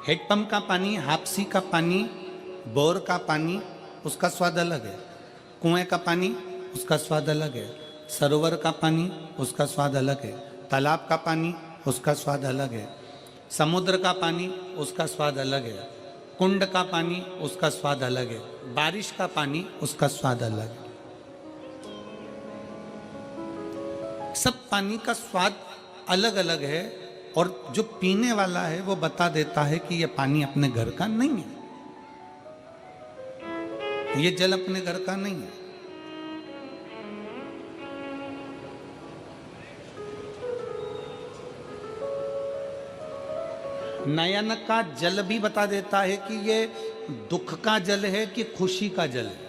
Hand pump का पानी, हापसी का पानी, बोर का पानी, उसका स्वाद अलग है। कुएं का पानी, उसका स्वाद अलग है। सरोवर का पानी, उसका स्वाद अलग है। तालाब का पानी, उसका स्वाद अलग है। समुद्र का पानी, उसका स्वाद अलग है। कुंड का पानी, उसका स्वाद अलग है। बारिश का पानी, उसका स्वाद अलग है। सब पानी का स्वाद अलग अलग है, और जो पीने वाला है वो बता देता है कि ये पानी अपने घर का नहीं है, ये जल अपने घर का नहीं है। नयन का जल भी बता देता है कि ये दुख का जल है कि खुशी का जल है।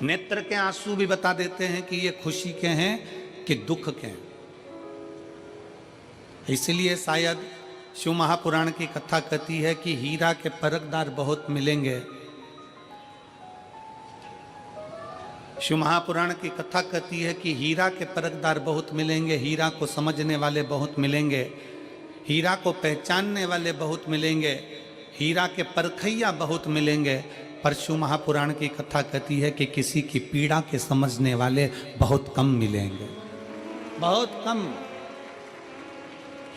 नेत्र के आंसू भी बता देते हैं कि ये खुशी के हैं कि दुख के हैं। इसलिए शायद शिव महापुराण की कथा कहती है कि हीरा के परखदार बहुत मिलेंगे। शिव महापुराण की कथा कहती है कि हीरा के परखदार बहुत मिलेंगे, हीरा को समझने वाले बहुत मिलेंगे, हीरा को पहचानने वाले बहुत मिलेंगे, हीरा के परखैया बहुत मिलेंगे। पर शिव महापुराण की कथा कहती है कि किसी की पीड़ा के समझने वाले बहुत कम मिलेंगे, बहुत कम।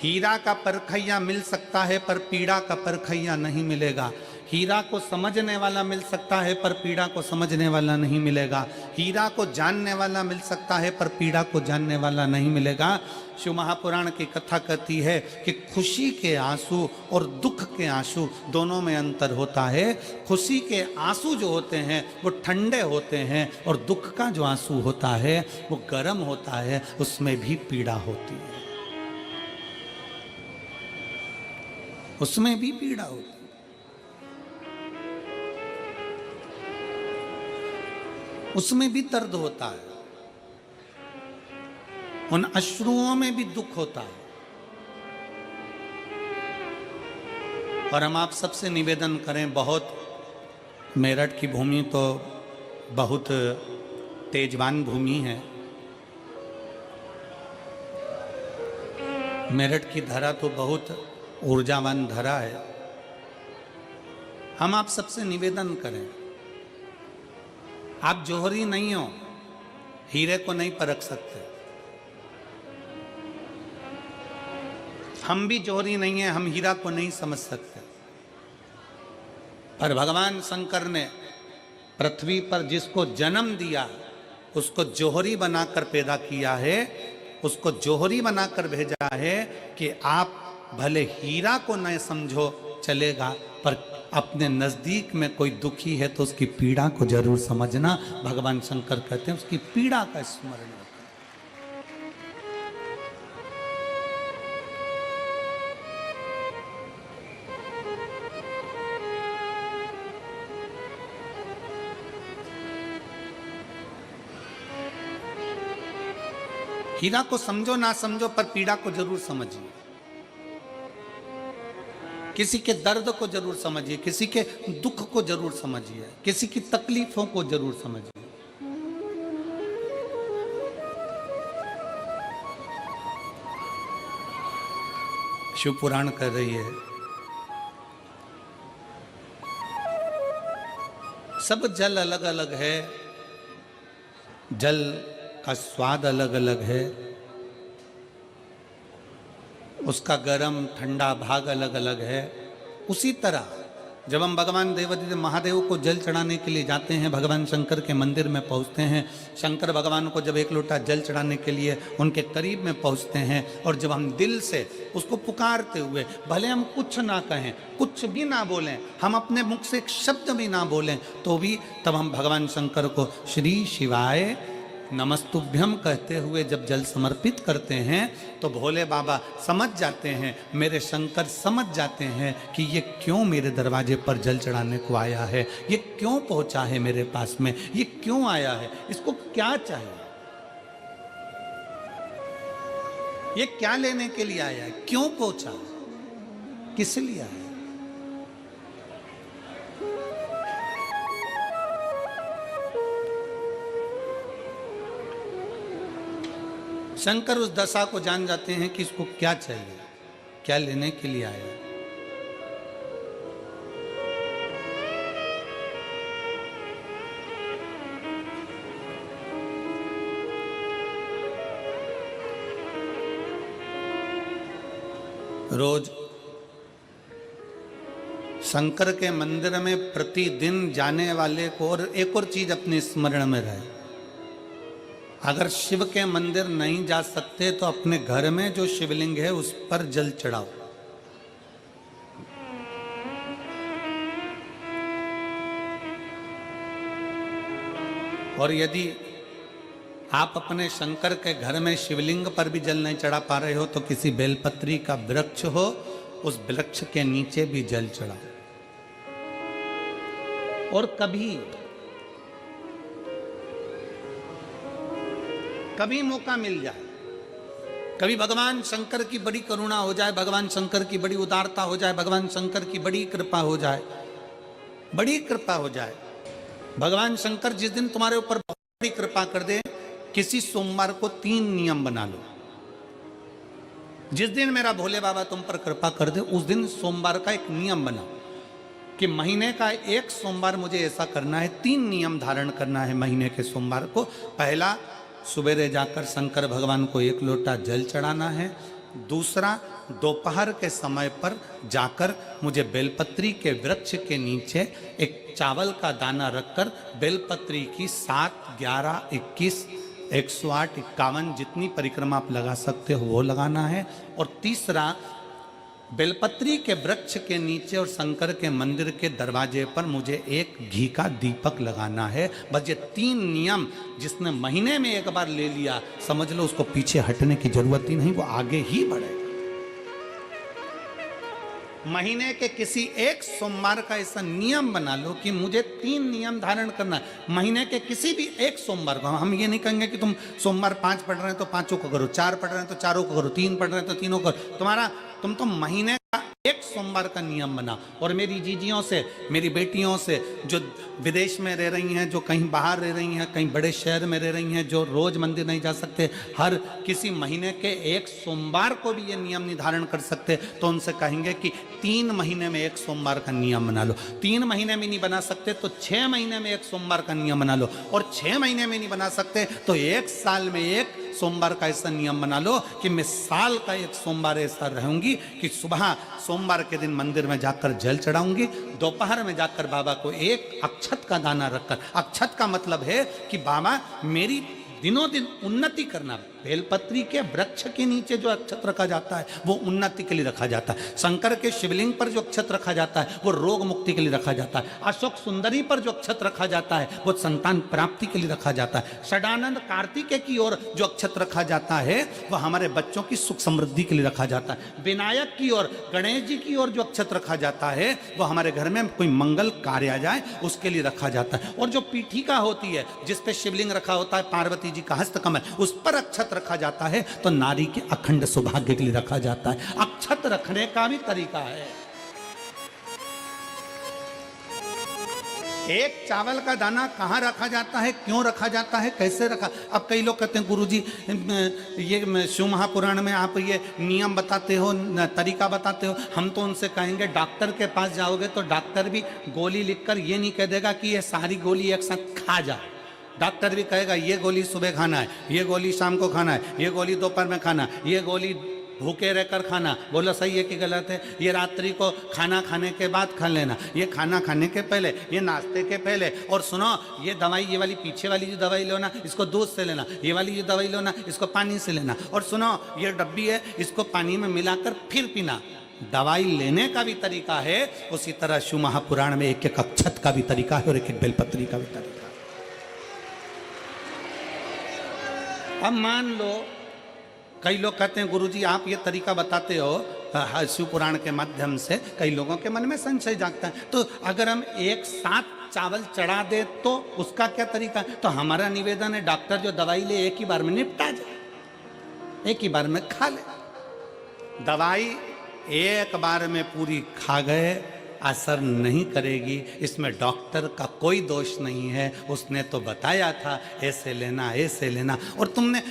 हीरा का परखैया मिल सकता है पर पीड़ा का परखैया नहीं मिलेगा। हीरा को समझने वाला मिल सकता है पर पीड़ा को समझने वाला नहीं मिलेगा। हीरा को जानने वाला मिल सकता है पर पीड़ा को जानने वाला नहीं मिलेगा। शिव महापुराण की कथा कहती है कि खुशी के आंसू और दुख के आंसू दोनों में अंतर होता है। खुशी के आंसू जो होते हैं वो ठंडे होते हैं, और दुख का जो आंसू होता है वो गर्म होता है, उसमें भी पीड़ा होती है, उसमें भी पीड़ा होती है। उसमें भी दर्द होता है, उन अश्रुओं में भी दुख होता है। और हम आप सबसे निवेदन करें, बहुत मेरठ की भूमि तो बहुत तेजवान भूमि है। मेरठ की धरा तो बहुत ऊर्जावान धरा है। हम आप सबसे निवेदन करें, आप जौहरी नहीं हो, हीरे को नहीं परख सकते। हम भी जौहरी नहीं है, हम हीरा को नहीं समझ सकते। पर भगवान शंकर ने पृथ्वी पर जिसको जन्म दिया उसको जौहरी बनाकर पैदा किया है, उसको जौहरी बनाकर भेजा है कि आप भले हीरा को न समझो चलेगा, पर अपने नजदीक में कोई दुखी है तो उसकी पीड़ा को जरूर समझना। भगवान शंकर कहते हैं उसकी पीड़ा का स्मरण रखना। हीरा को समझो ना समझो, पर पीड़ा को जरूर समझिए। किसी के दर्द को जरूर समझिए, किसी के दुख को जरूर समझिए, किसी की तकलीफों को जरूर समझिए। शिव पुराण कर रही है, सब जल अलग अलग है, जल का स्वाद अलग अलग है, उसका गर्म ठंडा भाग अलग अलग है। उसी तरह जब हम भगवान देवादिदेव महादेव को जल चढ़ाने के लिए जाते हैं, भगवान शंकर के मंदिर में पहुंचते हैं, शंकर भगवान को जब एक लोटा जल चढ़ाने के लिए उनके करीब में पहुंचते हैं, और जब हम दिल से उसको पुकारते हुए, भले हम कुछ ना कहें, कुछ भी ना बोलें, हम अपने मुख से एक शब्द भी ना बोलें, तो भी तब हम भगवान शंकर को श्री शिवाय नमस्तुभ्यम कहते हुए जब जल समर्पित करते हैं, तो भोले बाबा समझ जाते हैं, मेरे शंकर समझ जाते हैं कि ये क्यों मेरे दरवाजे पर जल चढ़ाने को आया है, ये क्यों पहुंचा है मेरे पास में, ये क्यों आया है, इसको क्या चाहिए, ये क्या लेने के लिए आया है, क्यों पहुंचा, किस लिए आया। शंकर उस दशा को जान जाते हैं कि इसको क्या चाहिए, क्या लेने के लिए आया। रोज शंकर के मंदिर में प्रतिदिन जाने वाले को, और एक और चीज अपने स्मरण में रहे, अगर शिव के मंदिर नहीं जा सकते तो अपने घर में जो शिवलिंग है उस पर जल चढ़ाओ। और यदि आप अपने शंकर के घर में शिवलिंग पर भी जल नहीं चढ़ा पा रहे हो तो किसी बेलपत्री का वृक्ष हो, उस वृक्ष के नीचे भी जल चढ़ाओ। और कभी मौका मिल जाए, कभी भगवान शंकर की बड़ी करुणा हो जाए, भगवान शंकर की बड़ी उदारता हो जाए, भगवान शंकर की बड़ी कृपा हो जाए, बड़ी कृपा हो जाए, भगवान शंकर जिस दिन तुम्हारे ऊपर बहुत बड़ी कृपा कर दे, किसी सोमवार को 3 नियम बना लो। जिस दिन मेरा भोले बाबा तुम पर कृपा कर दे उस दिन सोमवार का एक नियम बनाओ कि महीने का एक सोमवार मुझे ऐसा करना है, 3 नियम धारण करना है महीने के सोमवार को। पहला, सुबेरे जाकर शंकर भगवान को 1 लोटा जल चढ़ाना है। दूसरा, दोपहर के समय पर जाकर मुझे बेलपत्री के वृक्ष के नीचे एक चावल का दाना रखकर बेलपत्री की 7, 11, 21, 108, 51 जितनी परिक्रमा आप लगा सकते हो वो लगाना है। और तीसरा, बेलपत्री के वृक्ष के नीचे और शंकर के मंदिर के दरवाजे पर मुझे एक घी का दीपक लगाना है। बस ये 3 नियम जिसने महीने में एक बार ले लिया, समझ लो उसको पीछे हटने की जरूरत ही नहीं, वो आगे ही बढ़ेगा। महीने के किसी एक सोमवार का ऐसा नियम बना लो कि मुझे 3 नियम धारण करना है महीने के किसी भी एक सोमवार को। हम ये नहीं कहेंगे कि तुम सोमवार 5 पढ़ रहे हैं तो 5 को करो, 4 पढ़ रहे हैं तो 4 को करो, 3 पढ़ रहे हैं तो 3 को करो। तुम तो महीने का एक सोमवार का नियम बना। और मेरी जीजियों से, मेरी बेटियों से जो विदेश में रह रही हैं, जो कहीं बाहर रह रही हैं, कहीं बड़े शहर में रह रही हैं, जो रोज मंदिर नहीं जा सकते, हर किसी महीने के एक सोमवार को भी ये नियम निर्धारण कर सकते, तो उनसे कहेंगे कि 3 महीने में एक सोमवार का नियम बना लो। 3 महीने में नहीं बना सकते तो 6 महीने में एक सोमवार का नियम बना लो। और 6 महीने में नहीं बना सकते तो 1 साल में एक सोमवार का ऐसा नियम बना लो कि मैं साल का एक सोमवार ऐसा रहूंगी कि सुबह सोमवार के दिन मंदिर में जाकर जल चढ़ाऊंगी, दोपहर में जाकर बाबा को एक अक्षत का दाना रखकर, अक्षत का मतलब है कि बाबा मेरी दिनों दिन उन्नति करना। बेलपत्री के वृक्ष के नीचे जो अक्षत रखा जाता है वो उन्नति के लिए रखा जाता है। शंकर के शिवलिंग पर जो अक्षत रखा जाता है वो रोग मुक्ति के लिए रखा जाता है। अशोक सुंदरी पर जो अक्षत रखा जाता है वो संतान प्राप्ति के लिए रखा जाता है। षडानंद कार्तिकेय की ओर जो अक्षत रखा जाता है वह हमारे बच्चों की सुख समृद्धि के लिए रखा जाता है। विनायक की ओर, गणेश जी की ओर जो अक्षत रखा जाता है वो हमारे घर में कोई मंगल कार्य आ जाए उसके लिए रखा जाता है। और जो पीठिका होती है जिसपे शिवलिंग रखा होता है, पार्वती जी का हस्तकमल, उस पर अक्षत रखा जाता है तो नारी के अखंड सौभाग्य के लिए रखा जाता है। अक्षत रखने का भी तरीका है। एक चावल का दाना कहाँ रखा जाता है, क्यों रखा जाता है, कैसे रखा। अब कई लोग कहते हैं गुरुजी ये शिव महापुराण में आप ये नियम बताते हो, तरीका बताते हो। हम तो उनसे कहेंगे डॉक्टर के पास जाओगे तो डॉक्टर भी गोली लिखकर ये नहीं कह देगा कि ये सारी गोली एक साथ खा जा। डॉक्टर भी कहेगा ये गोली सुबह खाना है, ये गोली शाम को खाना है, ये गोली दोपहर में खाना, ये गोली भूखे रहकर खाना। बोलो सही है कि गलत है। ये रात्रि को खाना खाने के बाद खा लेना, ये खाना खाने के पहले, ये नाश्ते के पहले। और सुनो ये दवाई, ये वाली पीछे वाली जो दवाई लो ना इसको दूध से लेना, ये वाली जो दवाई लो ना इसको पानी से लेना। और सुनो ये डब्बी है इसको पानी में मिलाकर फिर पीना। दवाई लेने का भी तरीका है, उसी तरह शिव महापुराण में एक एक अक्षत का भी तरीका है और एक एक बेलपत्री का भी तरीका है। अब मान लो कई लोग कहते हैं गुरुजी आप ये तरीका बताते हो शिव पुराण के माध्यम से, कई लोगों के मन में संशय जागता है, तो अगर हम एक साथ चावल चढ़ा दे तो उसका क्या तरीका है। तो हमारा निवेदन है डॉक्टर जो दवाई ले एक ही बार में निपटा जाए, एक ही बार में खा ले। दवाई एक बार में पूरी खा गए, असर नहीं करेगी, इसमें डॉक्टर का कोई दोष नहीं है, उसने तो बताया था ऐसे लेना। और तुमने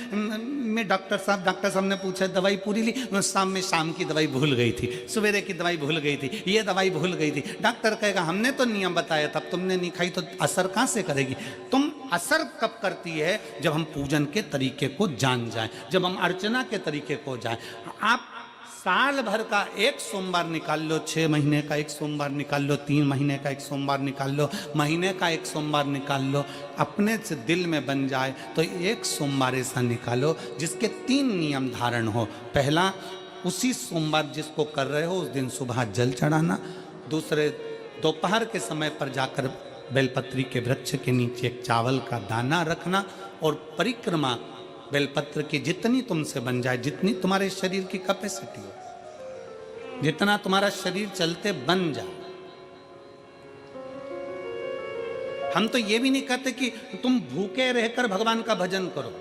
मैं डॉक्टर साहब ने पूछा दवाई पूरी ली, शाम की दवाई भूल गई थी, सवेरे की दवाई भूल गई थी, ये दवाई भूल गई थी। डॉक्टर कहेगा हमने तो नियम बताया था, तुमने नहीं खाई तो असर कहाँ से करेगी। तुम असर कब करती है, जब हम पूजन के तरीके को जान जाएं, जब हम अर्चना के तरीके को जाएं। आप साल भर का एक सोमवार निकाल लो, 6 महीने का एक सोमवार निकाल लो, 3 महीने का एक सोमवार निकाल लो, महीने का एक सोमवार निकाल लो, अपने से दिल में बन जाए तो एक सोमवार ऐसा निकालो जिसके 3 नियम धारण हो। पहला, उसी सोमवार जिसको कर रहे हो उस दिन सुबह जल चढ़ाना। दूसरे, दोपहर के समय पर जाकर बेलपत्री के वृक्ष के नीचे एक चावल का दाना रखना। और परिक्रमा बेलपत्र की जितनी तुमसे बन जाए, जितनी तुम्हारे शरीर की कैपेसिटी हो, जितना तुम्हारा शरीर चलते बन जाए। हम तो ये भी नहीं कहते कि तुम भूखे रहकर भगवान का भजन करो,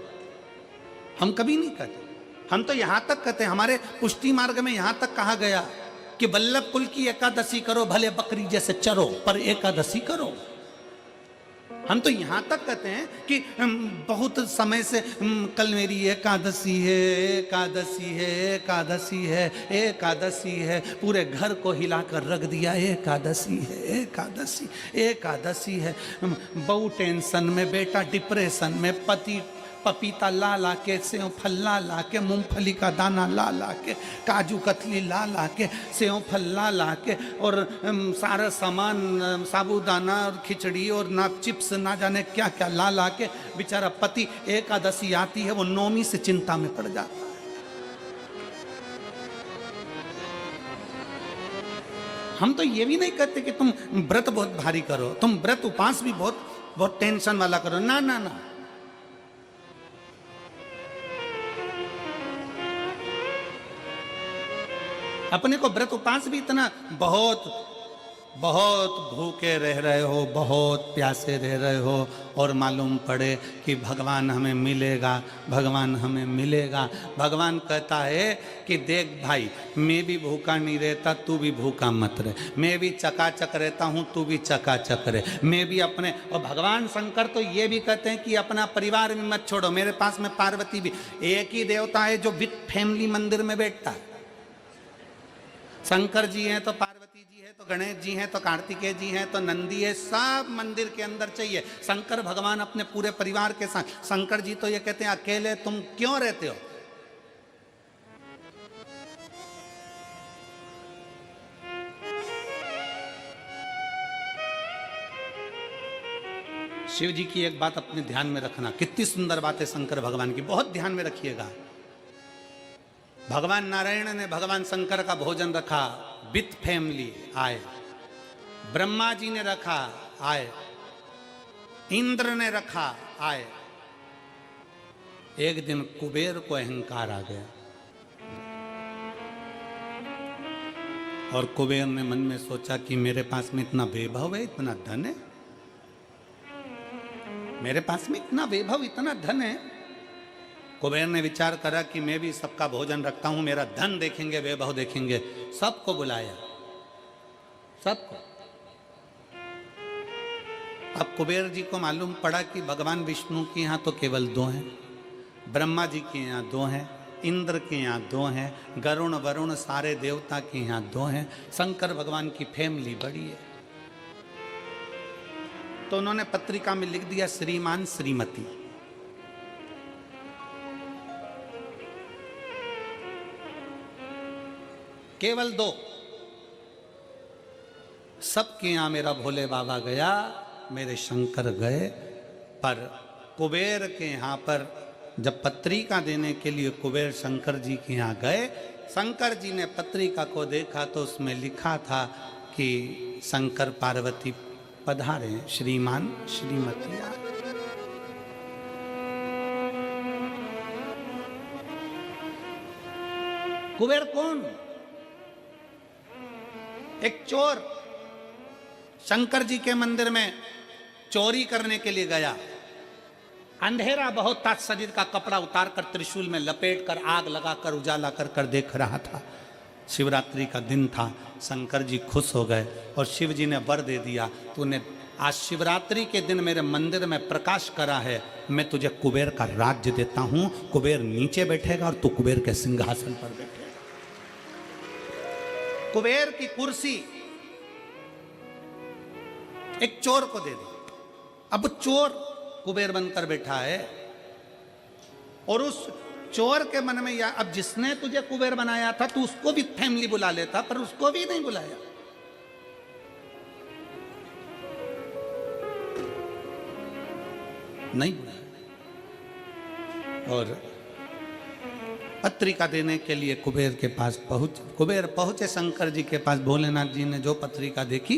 हम कभी नहीं कहते। हम तो यहां तक कहते हैं, हमारे पुष्टि मार्ग में यहां तक कहा गया कि वल्लभ कुल की एकादशी करो, भले बकरी जैसे चरो पर एकादशी करो। हम तो यहाँ तक कहते हैं कि बहुत समय से कल मेरी एकादशी है, एकादशी है, एकादशी है, एकादशी है, पूरे घर को हिलाकर रख दिया, एकादशी है, एकादशी, एकादशी है। बहू टेंशन में, बेटा डिप्रेशन में, पति पपीता ला ला के, सेव फल ला ला के, मूंगफली का दाना ला ला के, काजू कतली ला ला के, सेव फल ला ला के, और सारा सामान, साबूदाना और खिचड़ी और ना चिप्स ना जाने क्या क्या ला ला के, बेचारा पति एकादशी आती है वो नौमी से चिंता में पड़ जाता है। हम तो ये भी नहीं कहते कि तुम व्रत बहुत भारी करो, तुम व्रत उपास भी बहुत टेंशन वाला करो, ना ना ना। अपने को व्रत उपास भी इतना बहुत भूखे रह रहे हो, बहुत प्यासे रह रहे हो, और मालूम पड़े कि भगवान हमें मिलेगा, भगवान हमें मिलेगा। भगवान कहता है कि देख भाई, मैं भी भूखा नहीं रहता, तू भी भूखा मत रहे, मैं भी चकाचक रहता हूँ, तू भी चकाचक रहे, मैं भी अपने। और भगवान शंकर तो ये भी कहते हैं कि अपना परिवार भी मत छोड़ो। मेरे पास में पार्वती भी, एक ही देवता है जो विद फैमिली मंदिर में बैठता है। शंकर जी हैं तो पार्वती जी है, तो गणेश जी हैं, तो कार्तिकेय जी हैं, तो नंदी है, सब मंदिर के अंदर चाहिए। शंकर भगवान अपने पूरे परिवार के साथ। शंकर जी तो ये कहते हैं अकेले तुम क्यों रहते हो। शिव जी की एक बात अपने ध्यान में रखना, कितनी सुंदर बात है शंकर भगवान की, बहुत ध्यान में रखिएगा। भगवान नारायण ने भगवान शंकर का भोजन रखा, विथ फैमिली आए। ब्रह्मा जी ने रखा, आए। इंद्र ने रखा, आए। एक दिन कुबेर को अहंकार आ गया और कुबेर ने मन में सोचा कि मेरे पास में इतना वैभव है, इतना धन है, मेरे पास में इतना वैभव, इतना धन है। कुबेर ने विचार करा कि मैं भी सबका भोजन रखता हूं, मेरा धन देखेंगे, वैभव देखेंगे। सबको बुलाया, सबको। अब कुबेर जी को मालूम पड़ा कि भगवान विष्णु के यहाँ तो केवल 2 हैं, ब्रह्मा जी के यहाँ 2 हैं, इंद्र के यहाँ 2 हैं, गरुण वरुण सारे देवता के यहाँ 2 हैं, शंकर भगवान की फैमिली बड़ी है। तो उन्होंने पत्रिका में लिख दिया श्रीमान श्रीमती। केवल 2। सबके यहां मेरा भोले बाबा गया, मेरे शंकर गए, पर कुबेर के यहां पर जब पत्रिका देने के लिए कुबेर शंकर जी के यहां गए, शंकर जी ने पत्रिका को देखा तो उसमें लिखा था कि शंकर पार्वती पधारे, श्रीमान श्रीमती। कुबेर कौन? एक चोर शंकर जी के मंदिर में चोरी करने के लिए गया। अंधेरा बहुत था, शरीर का कपड़ा उतार कर त्रिशूल में लपेट कर आग लगाकर उजाला कर देख रहा था। शिवरात्रि का दिन था, शंकर जी खुश हो गए और शिव जी ने वर दे दिया, तूने आज शिवरात्रि के दिन मेरे मंदिर में प्रकाश करा है, मैं तुझे कुबेर का राज्य देता हूं। कुबेर नीचे बैठेगा और तू कुबेर के सिंहासन पर बैठेगा। कुबेर की कुर्सी एक चोर को दे दी। अब चोर कुबेर बनकर बैठा है और उस चोर के मन में या अब जिसने तुझे कुबेर बनाया था तू उसको भी फैमिली बुला लेता, पर उसको भी नहीं बुलाया। नहीं बुलाया। और पत्रिका देने के लिए कुबेर के पास कुबेर पहुंचे शंकर जी के पास। भोलेनाथ जी ने जो पत्रिका देखी,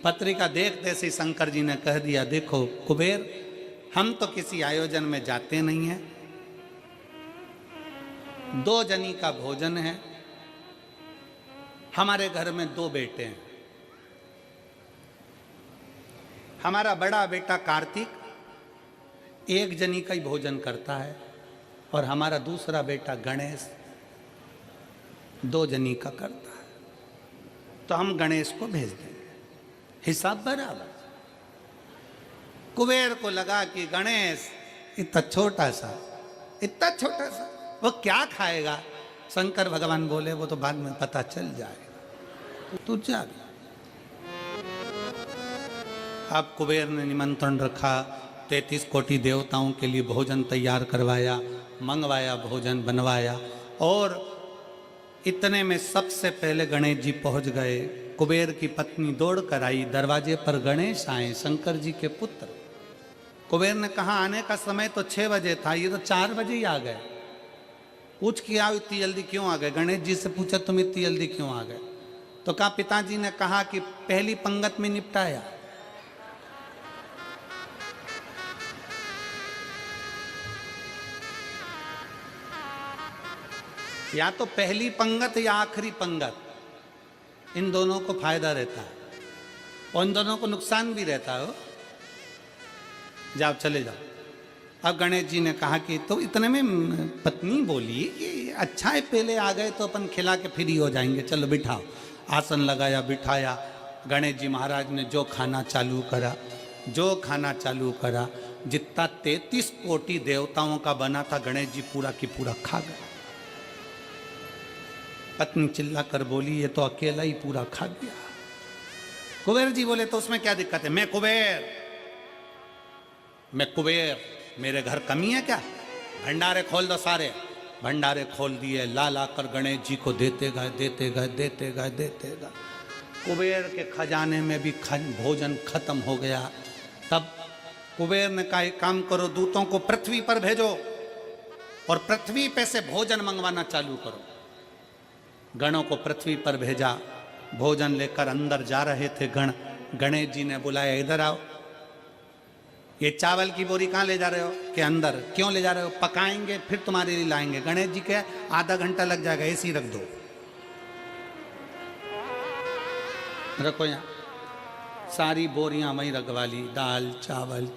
पत्रिका देखते से शंकर जी ने कह दिया, देखो कुबेर, हम तो किसी आयोजन में जाते नहीं हैं, 2 जनी का भोजन है, हमारे घर में 2 बेटे हैं। हमारा बड़ा बेटा कार्तिक 1 जनी का ही भोजन करता है और हमारा दूसरा बेटा गणेश 2 जनी का करता है, तो हम गणेश को भेज देंगे, हिसाब बराबर। कुबेर को लगा कि गणेश इतना छोटा सा वो क्या खाएगा। शंकर भगवान बोले, वो तो बाद में पता चल जाएगा, तू जा। अब कुबेर ने निमंत्रण रखा, 33 कोटि देवताओं के लिए भोजन तैयार करवाया, मंगवाया, भोजन बनवाया। और इतने में सबसे पहले गणेश जी पहुंच गए। कुबेर की पत्नी दौड़ कर आई, दरवाजे पर गणेश आए, शंकर जी के पुत्र। कुबेर ने कहा आने का समय तो 6 बजे था, ये तो 4 बजे ही आ गए। पूछ किया इतनी जल्दी क्यों आ गए? गणेश जी से पूछा तुम इतनी जल्दी क्यों आ गए? तो कहा पिताजी ने कहा कि पहली पंगत में निपटाया। या तो पहली पंगत या आखिरी पंगत, इन दोनों को फायदा रहता है और इन दोनों को नुकसान भी रहता है। जाओ चले जाओ। अब गणेश जी ने कहा कि तो इतने में पत्नी बोली कि अच्छा है पहले आ गए तो अपन खिला के फ्री हो जाएंगे, चलो बिठाओ। आसन लगाया, बिठाया। गणेश जी महाराज ने जो खाना चालू करा, जितना 33 कोटि देवताओं का बना था, गणेश जी पूरा की पूरा खा गए। पत्नी चिल्ला कर बोली, ये तो अकेला ही पूरा खा गया। कुबेर जी बोले, तो उसमें क्या दिक्कत है? मैं कुबेर, मेरे घर कमी है क्या? भंडारे खोल दो सारे। भंडारे खोल दिए, ला कर गणेश जी को देते गए। कुबेर के खजाने में भी भोजन खत्म हो गया। तब कुबेर ने कहा एक काम करो, दूतों को पृथ्वी पर भेजो और पृथ्वी पे से भोजन मंगवाना चालू करो। गणों को पृथ्वी पर भेजा। भोजन लेकर अंदर जा रहे थे गण। गणेश जी ने बुलाया, इधर आओ। ये चावल की बोरी कहाँ ले जा रहे हो? कि अंदर। क्यों ले जा रहे हो? पकाएंगे फिर तुम्हारे लिए लाएंगे। गणेश जी के आधा घंटा लग जाएगा, ऐसी रख दो। रखो यहाँ। सारी बोरियां वहीं रखवा ली, दाल चावल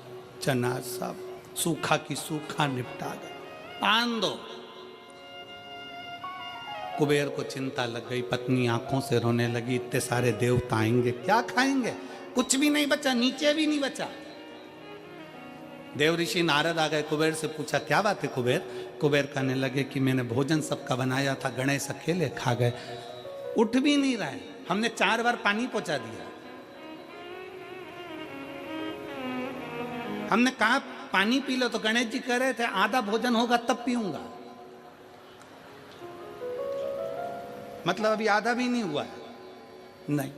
चना सब सूखा की सूखा निपटा गए। पान दो। कुबेर को चिंता लग गई, पत्नी आंखों से रोने लगी, इतने सारे देवता आएंगे, क्या खाएंगे? कुछ भी नहीं बचा, नीचे भी नहीं बचा। देव ऋषि नारद आ गए, कुबेर से पूछा क्या बात है कुबेर? कुबेर कहने लगे कि मैंने भोजन सबका बनाया था, गणेश अकेले खा गए, उठ भी नहीं रहे, हमने 4 बार पानी पहुंचा दिया। हमने कहा पानी पी लो, तो गणेश जी कह रहे थे आधा भोजन होगा तब पीऊंगा। मतलब अभी आधा भी नहीं हुआ है। नहीं।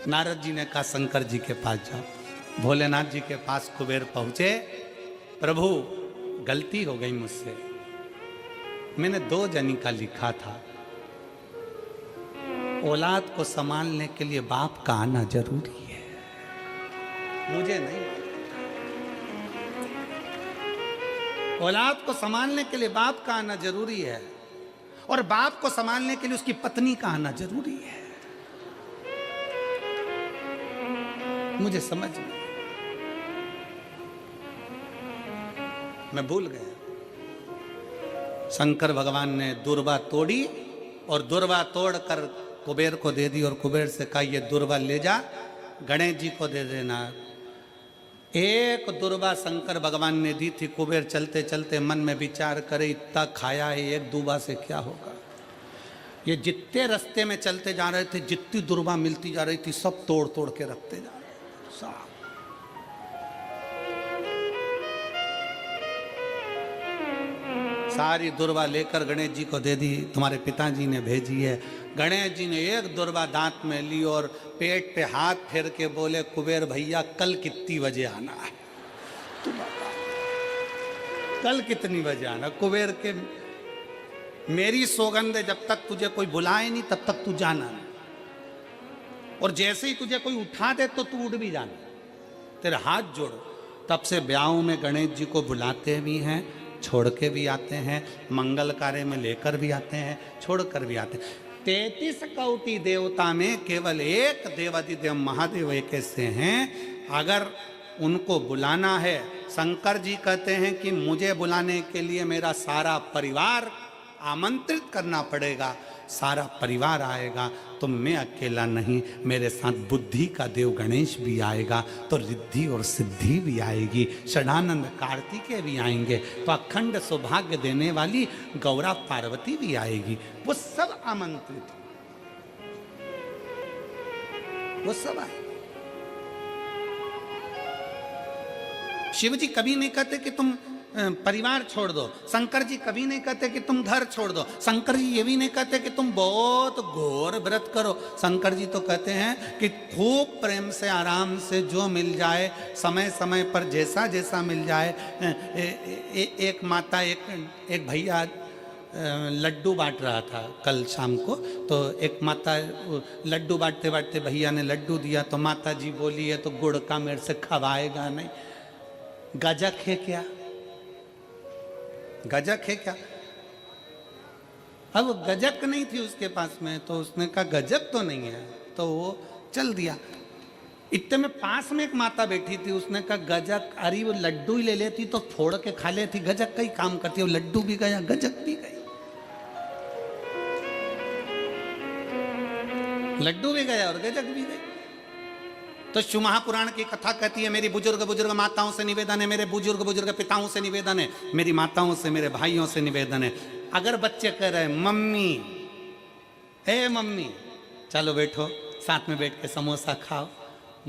नारद जी ने कहा शंकर जी के पास जाओ। भोलेनाथ जी के पास कुबेर पहुंचे। प्रभु गलती हो गई मुझसे, मैंने 2 जनी का लिखा था। औलाद को संभालने के लिए बाप का आना जरूरी है, मुझे नहीं। औलाद को संभालने के लिए बाप का आना जरूरी है और बाप को संभालने के लिए उसकी पत्नी का आना जरूरी है। मुझे समझ में, मैं भूल गया। शंकर भगवान ने दुर्वा तोड़ी और दुर्वा तोड़ कर कुबेर को दे दी और कुबेर से कहा ये दुर्वा ले जा गणेश जी को दे देना। एक दुर्वा शंकर भगवान ने दी थी। कुबेर चलते चलते मन में विचार करे इतना खाया है, एक दुर्वा से क्या होगा। ये जितने रास्ते में चलते जा रहे थे, जितनी दुर्वा मिलती जा रही थी, सब तोड़ तोड़ के रखते जा रहे सब। सारी दुर्वा लेकर गणेश जी को दे दी, तुम्हारे पिताजी ने भेजी है। गणेश जी ने एक दुर्वा दांत में ली और पेट पे हाथ फेर के बोले कुबेर भैया कल कितनी बजे आना है, तू बता कल कितनी बजे आना। कुबेर के मेरी सौगंध है जब तक तुझे कोई बुलाए नहीं तब तक तू जाना नहीं, और जैसे ही तुझे कोई उठा दे तो तू उठ भी जाना, तेरे हाथ जोड़ो। तब से ब्याहों में गणेश जी को बुलाते भी हैं, छोड़ के भी आते हैं, मंगल कार्य में लेकर भी आते हैं, छोड़ कर भी आते हैं। 33 कोटि देवता में केवल एक देवाधिदेव महादेव एक ऐसे हैं, अगर उनको बुलाना है, शंकर जी कहते हैं कि मुझे बुलाने के लिए मेरा सारा परिवार आमंत्रित करना पड़ेगा, सारा परिवार आएगा, तो मैं अकेला नहीं, मेरे साथ बुद्धि का देव गणेश भी आएगा, तो रिद्धि और सिद्धि भी आएगी, षडानंद कार्तिकेय भी आएंगे, तो अखंड सौभाग्य देने वाली गौरा पार्वती भी आएगी। वो सब आमंत्रित, वो सब आए। शिव जी कभी नहीं कहते कि तुम परिवार छोड़ दो, शंकर जी कभी नहीं कहते कि तुम घर छोड़ दो, शंकर जी ये भी नहीं कहते कि तुम बहुत घोर व्रत करो। शंकर जी तो कहते हैं कि खूब प्रेम से आराम से जो मिल जाए, समय समय पर जैसा जैसा मिल जाए। एक माता एक भैया लड्डू बांट रहा था कल शाम को, तो एक माता लड्डू बांटते बांटते भैया ने लड्डू दिया, तो माता जी बोली है तो गुड़ का मेरे से खवाएगा नहीं, गजक है क्या, गजक है क्या। अब गजक नहीं थी उसके पास में, तो उसने कहा गजक तो नहीं है, तो वो चल दिया। इतने में पास में एक माता बैठी थी, उसने कहा गजक, अरे वो लड्डू ही ले लेती तो फोड़ के खा लेती, गजक का ही काम करती है, वो लड्डू भी गया गजक भी गई, लड्डू भी गया और गजक भी गई। तो शिव महापुराण की कथा कहती है, मेरी बुजुर्ग बुजुर्ग माताओं से निवेदन है, मेरे बुजुर्ग बुजुर्ग पिताओं से निवेदन है, मेरी माताओं से मेरे भाइयों से निवेदन है, अगर बच्चे कह रहे हैं मम्मी, हे मम्मी चलो बैठो साथ में बैठ के समोसा खाओ,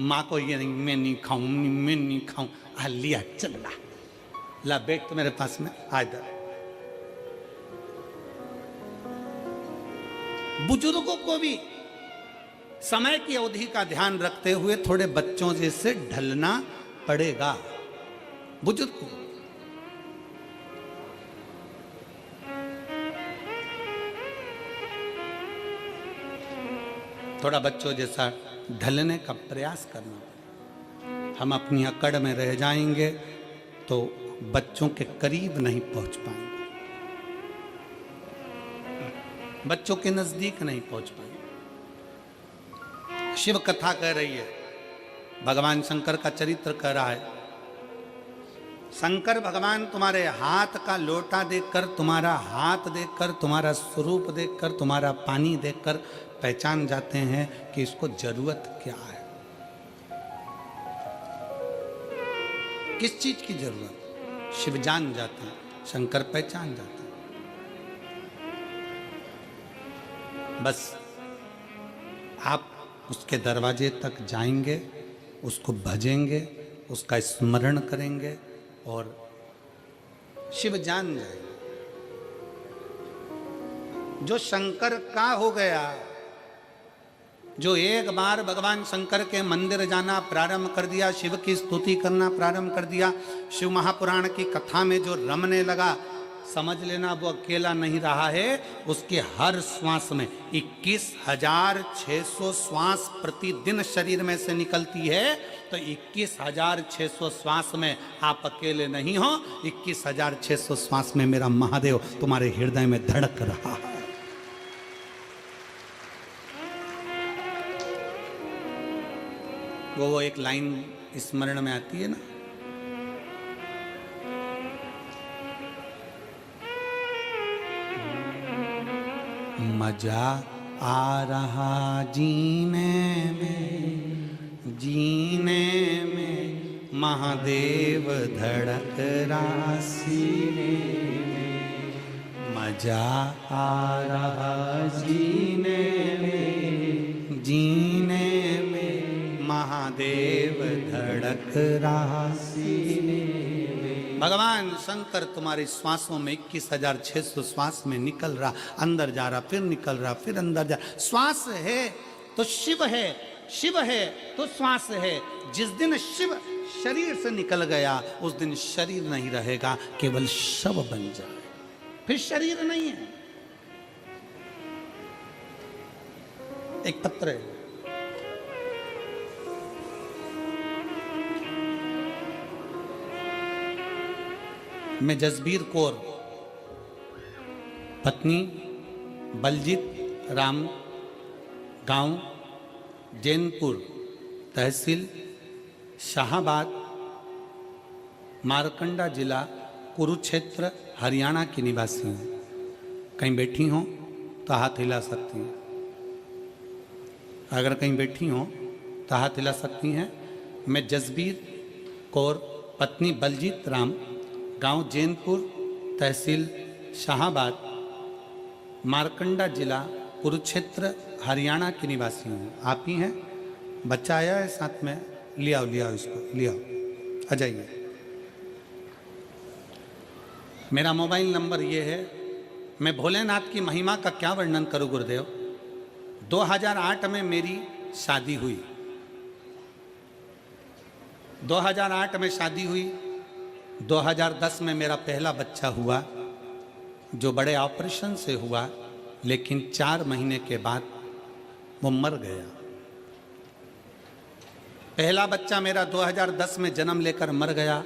माँ को ये नहीं मैं नहीं खाऊं, मैं नहीं खाऊं, लिया चल ला बैठ तो मेरे पास में आ इधर। बुजुर्गों को भी समय की अवधि का ध्यान रखते हुए थोड़े बच्चों जैसे ढलना पड़ेगा बुजुर्ग को। थोड़ा बच्चों जैसा ढलने का प्रयास करना। हम अपनी अकड़ में रह जाएंगे तो बच्चों के करीब नहीं पहुंच पाएंगे, बच्चों के नजदीक नहीं पहुंच पाएंगे। शिव कथा कह रही है, भगवान शंकर का चरित्र कह रहा है। शंकर भगवान तुम्हारे हाथ का लोटा देखकर, तुम्हारा हाथ देखकर, तुम्हारा स्वरूप देखकर, तुम्हारा पानी देखकर पहचान जाते हैं कि इसको जरूरत क्या है, किस चीज की जरूरत। शिव जान जाते हैं, शंकर पहचान जाते हैं। बस आप उसके दरवाजे तक जाएंगे, उसको भजेंगे, उसका स्मरण करेंगे और शिव जान जाएंगे। जो शंकर का हो गया, जो एक बार भगवान शंकर के मंदिर जाना प्रारंभ कर दिया, शिव की स्तुति करना प्रारंभ कर दिया, शिव महापुराण की कथा में जो रमने लगा, समझ लेना वो अकेला नहीं रहा है। उसके हर श्वास में 21,600 श्वास प्रतिदिन शरीर में से निकलती है, तो 21,600 श्वास में आप अकेले नहीं हो। 21,600 श्वास में मेरा महादेव तुम्हारे हृदय में धड़क रहा है। वो एक लाइन स्मरण में आती है ना, मजा आ रहा जीने में, महादेव धड़क रहा सीने में। मजा आ रहा जीने में, महादेव धड़क रहा सीने में। भगवान शंकर तुम्हारी श्वासों में 21,600 श्वास में निकल रहा, अंदर जा रहा, फिर निकल रहा, फिर अंदर जा। श्वास है तो शिव है, शिव है तो श्वास है। जिस दिन शिव शरीर से निकल गया उस दिन शरीर नहीं रहेगा, केवल शव बन जाए, फिर शरीर नहीं है। एक पत्र है, मैं जसबीर कौर, पत्नी बलजीत राम, गांव जैनपुर, तहसील शाहाबाद, मारकंडा जिला कुरुक्षेत्र, हरियाणा की निवासी हूँ। कहीं बैठी हो तो हाथ हिला सकती हैं, अगर कहीं बैठी हो तो हाथ हिला सकती हैं। मैं जसबीर कौर, पत्नी बलजीत राम, गांव जैनपुर, तहसील शाहाबाद, मारकंडा जिला कुरुक्षेत्र, हरियाणा की निवासी हूँ। आप ही हैं? बच्चा आया है साथ में, ले आओ इसको, ले आओ, आ जाइए। मेरा मोबाइल नंबर ये है। मैं भोलेनाथ की महिमा का क्या वर्णन करूँ गुरुदेव। 2008 में मेरी शादी हुई, 2008 में शादी हुई। 2010 में मेरा पहला बच्चा हुआ, जो बड़े ऑपरेशन से हुआ, लेकिन 4 महीने के बाद वो मर गया। पहला बच्चा मेरा 2010 में जन्म लेकर मर गया।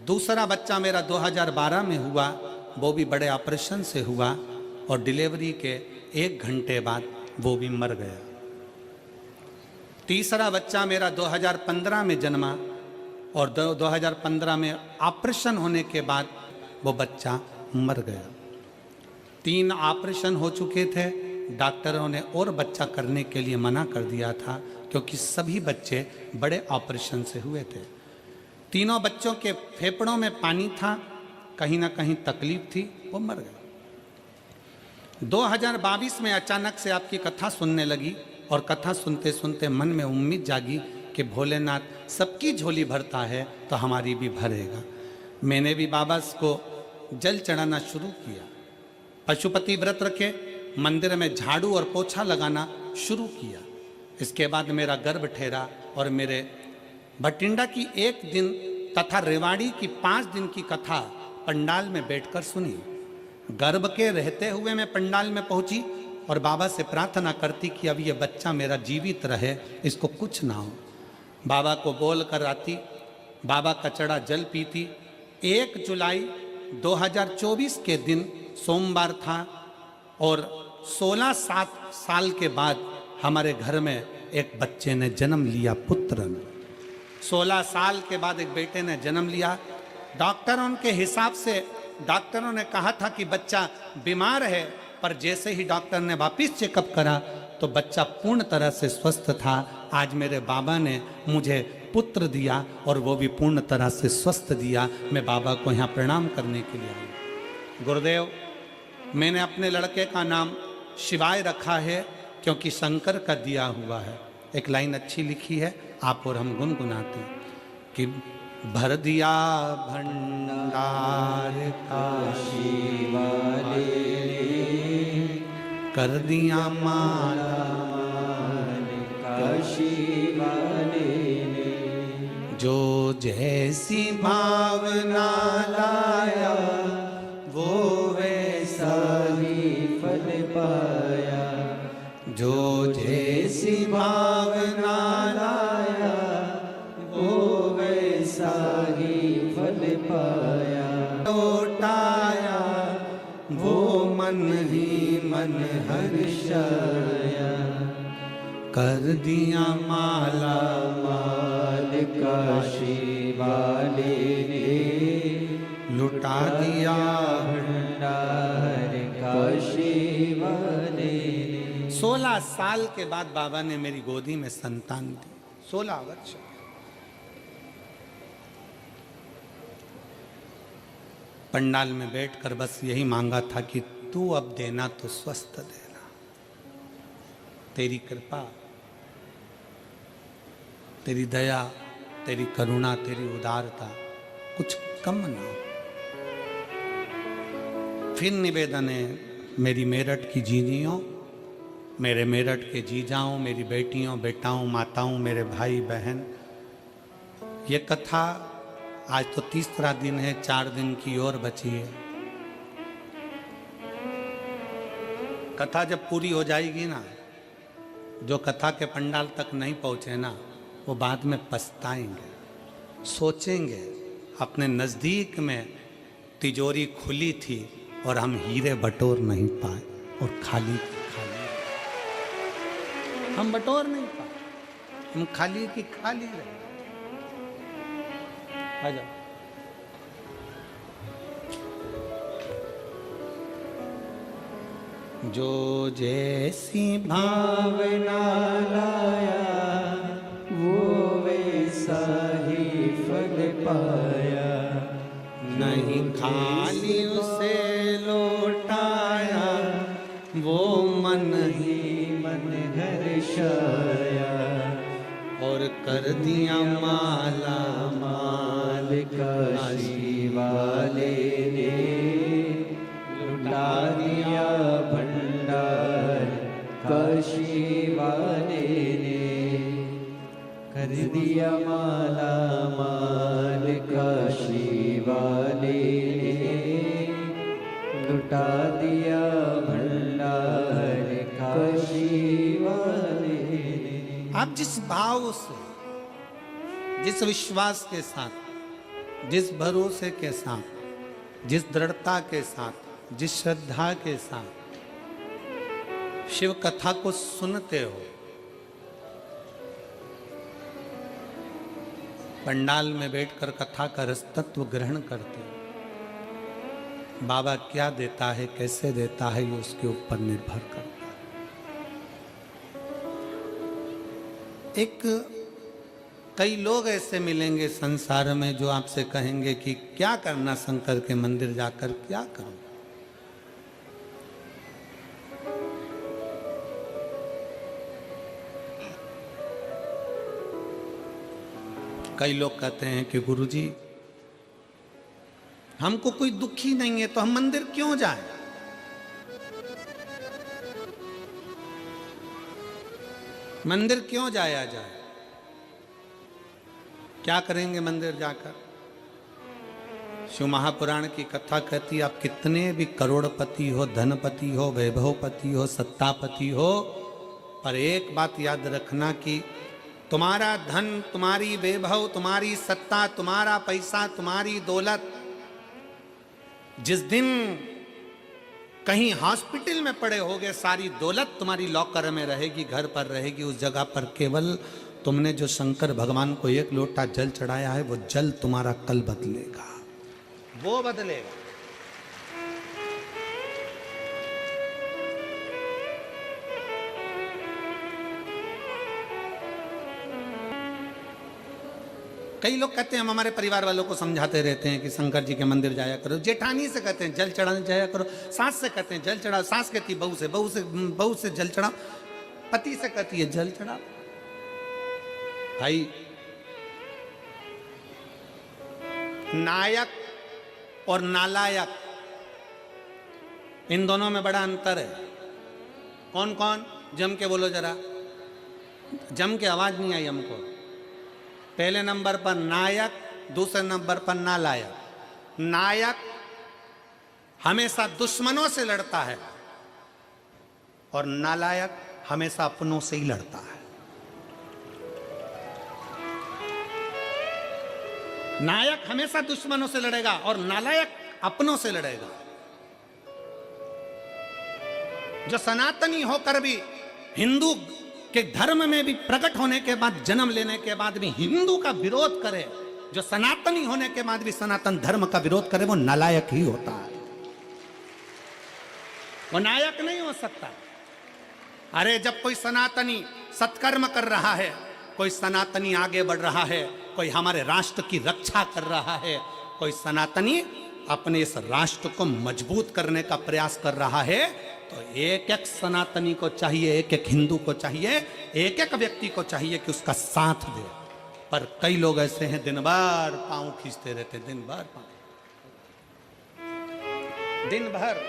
दूसरा बच्चा मेरा 2012 में हुआ, वो भी बड़े ऑपरेशन से हुआ और डिलीवरी के 1 घंटे बाद वो भी मर गया। तीसरा बच्चा मेरा 2015 में जन्मा और 2015 में ऑपरेशन होने के बाद वो बच्चा मर गया। 3 ऑपरेशन हो चुके थे, डॉक्टरों ने और बच्चा करने के लिए मना कर दिया था, क्योंकि सभी बच्चे बड़े ऑपरेशन से हुए थे। तीनों बच्चों के फेफड़ों में पानी था, कहीं ना कहीं तकलीफ थी, वो मर गए। 2022 में अचानक से आपकी कथा सुनने लगी और कथा सुनते सुनते मन में उम्मीद जागी कि भोलेनाथ सबकी झोली भरता है तो हमारी भी भरेगा। मैंने भी बाबा को जल चढ़ाना शुरू किया, पशुपति व्रत रखे, मंदिर में झाड़ू और पोछा लगाना शुरू किया। इसके बाद मेरा गर्भ ठहरा और मेरे भटिंडा की 1 दिन तथा रेवाड़ी की 5 दिन की कथा पंडाल में बैठकर सुनी। गर्भ के रहते हुए मैं पंडाल में पहुंची और बाबा से प्रार्थना करती कि अब ये बच्चा मेरा जीवित रहे, इसको कुछ ना हो। बाबा को बोल कर आती, बाबा का चढ़ा जल पीती। 1 जुलाई 2024 के दिन सोमवार था और 16-7 साल के बाद हमारे घर में एक बच्चे ने जन्म लिया, पुत्र ने। 16 साल के बाद एक बेटे ने जन्म लिया। डॉक्टरों के हिसाब से डॉक्टरों ने कहा था कि बच्चा बीमार है, पर जैसे ही डॉक्टर ने वापस चेकअप करा तो बच्चा पूर्ण तरह से स्वस्थ था। आज मेरे बाबा ने मुझे पुत्र दिया और वो भी पूर्ण तरह से स्वस्थ दिया। मैं बाबा को यहाँ प्रणाम करने के लिए आई। गुरुदेव, मैंने अपने लड़के का नाम शिवाय रखा है क्योंकि शंकर का दिया हुआ है। एक लाइन अच्छी लिखी है, आप और हम गुनगुनाते हैं कि भर दिया भंडार काशी वाले, कर दिया माला काशी वाले ने, जो जैसी भावना लाया वो वैसा ही फल पाया, जो जैसी भावना लाया वो वैसा ही फल पाया, लौटाया वो मन ही मन हर्षाया, कर दिया माला माल काशी वाले ने, लुटा दिया भंडार काशी वाले 16 साल के बाद बाबा ने मेरी गोदी में संतान दी। 16 वर्ष। पंडाल में बैठकर बस यही मांगा था कि तू अब देना तो स्वस्थ देना, तेरी कृपा, तेरी दया, तेरी करुणा, तेरी उदारता कुछ कम ना हो। फिर निवेदन है मेरी मेरठ की जीजियों, मेरे मेरठ के जीजाओं, मेरी बेटियों, बेटाओं, माताओं, मेरे भाई बहन, ये कथा आज तो तीसरा दिन है, 4 दिन की और बची है। कथा जब पूरी हो जाएगी ना, जो कथा के पंडाल तक नहीं पहुंचे ना, वो बाद में पछताएंगे, सोचेंगे अपने नजदीक में तिजोरी खुली थी और हम हीरे बटोर नहीं पाए और खाली खाली हम बटोर नहीं पाए, हम खाली की खाली रहे। आ जाओ। जो जैसी भावना लाया वो वैसा ही फल पाया, नहीं खाली उसे लौटाया, वो मन ही मन हर्षाया, और कर दिया माला माल काशी वाले ने, लुटा दिया भंडार काशी वाले ने, कर दिया माला माल काशी वाले ने, लुटा दिया भंडार काशी वाले ने। आप जिस भाव से, जिस विश्वास के साथ, जिस भरोसे के साथ, जिस दृढ़ता के साथ, जिस श्रद्धा के साथ शिव कथा को सुनते हो, पंडाल में बैठकर कथा का रस तत्व ग्रहण करते हो, बाबा क्या देता है, कैसे देता है, ये उसके ऊपर निर्भर करता है। एक कई लोग ऐसे मिलेंगे संसार में जो आपसे कहेंगे कि क्या करना शंकर के मंदिर जाकर, क्या करूं। कई लोग कहते हैं कि गुरुजी हमको कोई दुख ही नहीं है तो हम मंदिर क्यों जाएं? मंदिर क्यों जाया जाए? क्या करेंगे मंदिर जाकर? शिव महापुराण की कथा कहती, आप कितने भी करोड़पति हो, धनपति हो, वैभवपति हो, सत्तापति हो, पर एक बात याद रखना कि तुम्हारा धन, तुम्हारी वैभव, तुम्हारी सत्ता, तुम्हारा पैसा, तुम्हारी दौलत जिस दिन कहीं हॉस्पिटल में पड़े होगे, सारी दौलत तुम्हारी लॉकर में रहेगी, घर पर रहेगी। उस जगह पर केवल तुमने जो शंकर भगवान को 1 लोटा जल चढ़ाया है, वो जल तुम्हारा कल बदलेगा, वो बदलेगा। कई लोग कहते हैं, हम हमारे परिवार वालों को समझाते रहते हैं कि शंकर जी के मंदिर जाया करो। जेठानी से कहते हैं जल चढ़ाने जाया करो, सास से कहते हैं जल चढ़ाओ, सास कहती है बहू से जल चढ़ाओ, पति से कहती है जल चढ़ाओ। भाई, नायक और नालायक, इन दोनों में बड़ा अंतर है। कौन कौन? जम के बोलो जरा, जम के आवाज नहीं आई हमको। पहले नंबर पर नायक, दूसरे नंबर पर नालायक। नायक हमेशा दुश्मनों से लड़ता है और नालायक हमेशा अपनों से ही लड़ता है। नायक हमेशा दुश्मनों से लड़ेगा और नालायक अपनों से लड़ेगा। जो सनातनी होकर भी, हिंदू के धर्म में भी प्रकट होने के बाद, जन्म लेने के बाद भी हिंदू का विरोध करे, जो सनातनी होने के बाद भी सनातन धर्म का विरोध करे, वो नालायक ही होता है, वो नायक नहीं हो सकता। अरे जब कोई सनातनी सत्कर्म कर रहा है, कोई सनातनी आगे बढ़ रहा है, कोई हमारे राष्ट्र की रक्षा कर रहा है, कोई सनातनी अपने इस राष्ट्र को मजबूत करने का प्रयास कर रहा है, तो एक एक सनातनी को चाहिए, एक एक हिंदू को चाहिए, एक एक व्यक्ति को चाहिए कि उसका साथ दे। पर कई लोग ऐसे हैं दिन भर पांव खींचते रहते, दिन भर पांव, दिन भर।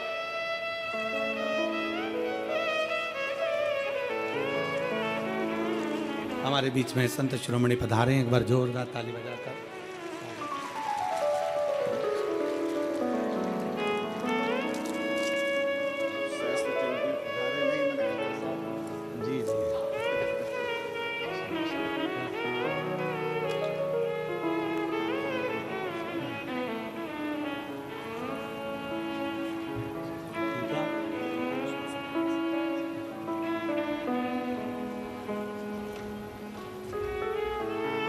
हमारे बीच में संत शिरोमणि पधारे, एक बार जोरदार ताली बजाकर। जी जी,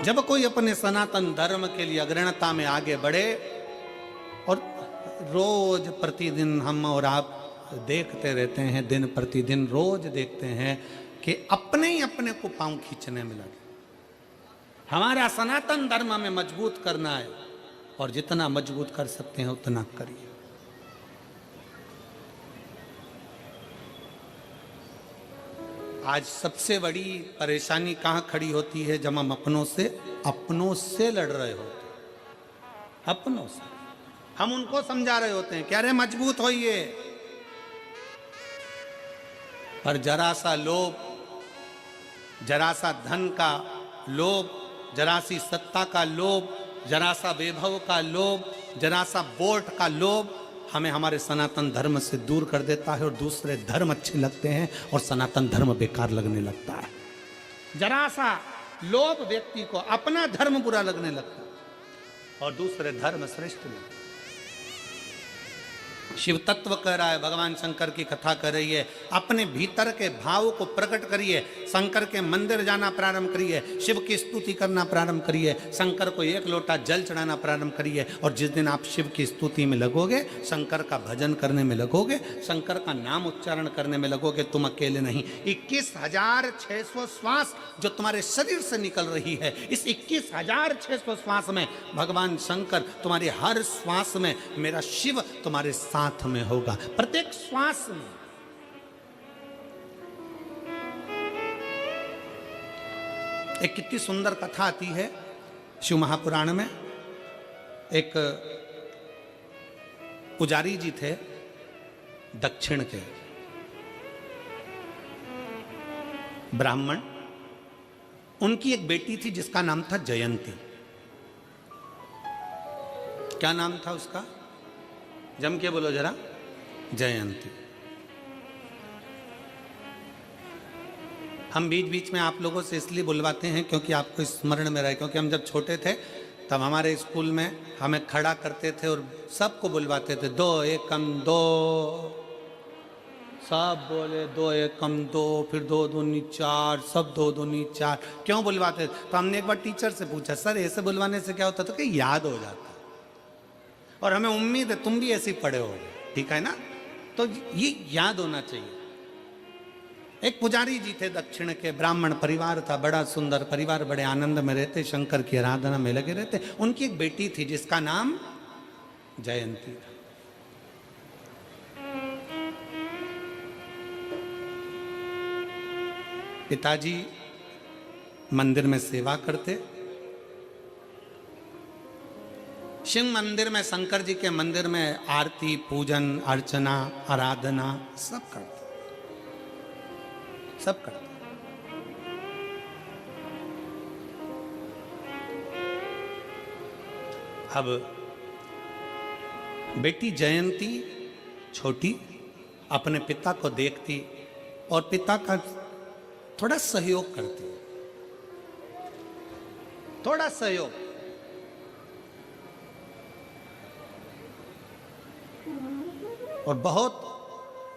जब कोई अपने सनातन धर्म के लिए अग्रणता में आगे बढ़े, और रोज प्रतिदिन हम और आप देखते रहते हैं, दिन प्रतिदिन रोज देखते हैं कि अपने ही अपने को पांव खींचने में लगे। हमारा सनातन धर्म में मजबूत करना है, और जितना मजबूत कर सकते हैं उतना करिए। आज सबसे बड़ी परेशानी कहाँ खड़ी होती है? जब हम अपनों से लड़ रहे होते हैं, अपनों से हम उनको समझा रहे होते हैं कि अरे मजबूत होइए, पर जरा सा लोभ, जरा सा धन का लोभ, जरा सी सत्ता का लोभ, जरा सा वैभव का लोभ, जरा सा वोट का लोभ हमें हमारे सनातन धर्म से दूर कर देता है, और दूसरे धर्म अच्छे लगते हैं और सनातन धर्म बेकार लगने लगता है। जरा सा लोभ व्यक्ति को अपना धर्म बुरा लगने लगता है और दूसरे धर्म श्रेष्ठ लगते हैं। शिव तत्व कह रहा है, भगवान शंकर की कथा कर रही है, अपने भीतर के भाव को प्रकट करिए, शंकर के मंदिर जाना प्रारंभ करिए, शिव की स्तुति करना प्रारंभ करिए, शंकर को एक लोटा जल चढ़ाना प्रारंभ करिए। और जिस दिन आप शिव की स्तुति में लगोगे, शंकर का भजन करने में लगोगे, शंकर का नाम उच्चारण करने में लगोगे, तुम अकेले नहीं, 21,600 श्वास जो तुम्हारे शरीर से निकल रही है, इस 21,600 श्वास में भगवान शंकर तुम्हारे हर श्वास में, मेरा शिव तुम्हारे साथ में होगा, प्रत्येक श्वास में। एक कितनी सुंदर कथा आती है शिव महापुराण में। एक पुजारी जी थे दक्षिण के, ब्राह्मण, उनकी एक बेटी थी जिसका नाम था जयंती। क्या नाम था उसका? जम के बोलो जरा। जयंती। हम बीच बीच में आप लोगों से इसलिए बुलवाते हैं क्योंकि आपको स्मरण में रहे, क्योंकि हम जब छोटे थे तब हमारे स्कूल में हमें खड़ा करते थे और सबको बुलवाते थे, 2 एकम 2, सब बोले 2 एकम 2, फिर 2 दूनी 4, सब 2 दूनी 4। क्यों बुलवाते थे? तो हमने एक बार टीचर से पूछा, सर ऐसे बुलवाने से क्या होता? तो कि याद हो जाता, और हमें उम्मीद है तुम भी ऐसे पढ़े होगे, ठीक है ना? तो ये याद होना चाहिए। एक पुजारी जी थे दक्षिण के, ब्राह्मण परिवार था, बड़ा सुंदर परिवार, बड़े आनंद में रहते, शंकर की आराधना में लगे रहते। उनकी एक बेटी थी जिसका नाम जयंती था। पिताजी मंदिर में सेवा करते, शिव मंदिर में, शंकर जी के मंदिर में आरती, पूजन, अर्चना, आराधना सब करते, सब करते। अब बेटी जयंती छोटी अपने पिता को देखती और पिता का थोड़ा सहयोग करती, थोड़ा सहयोग। और बहुत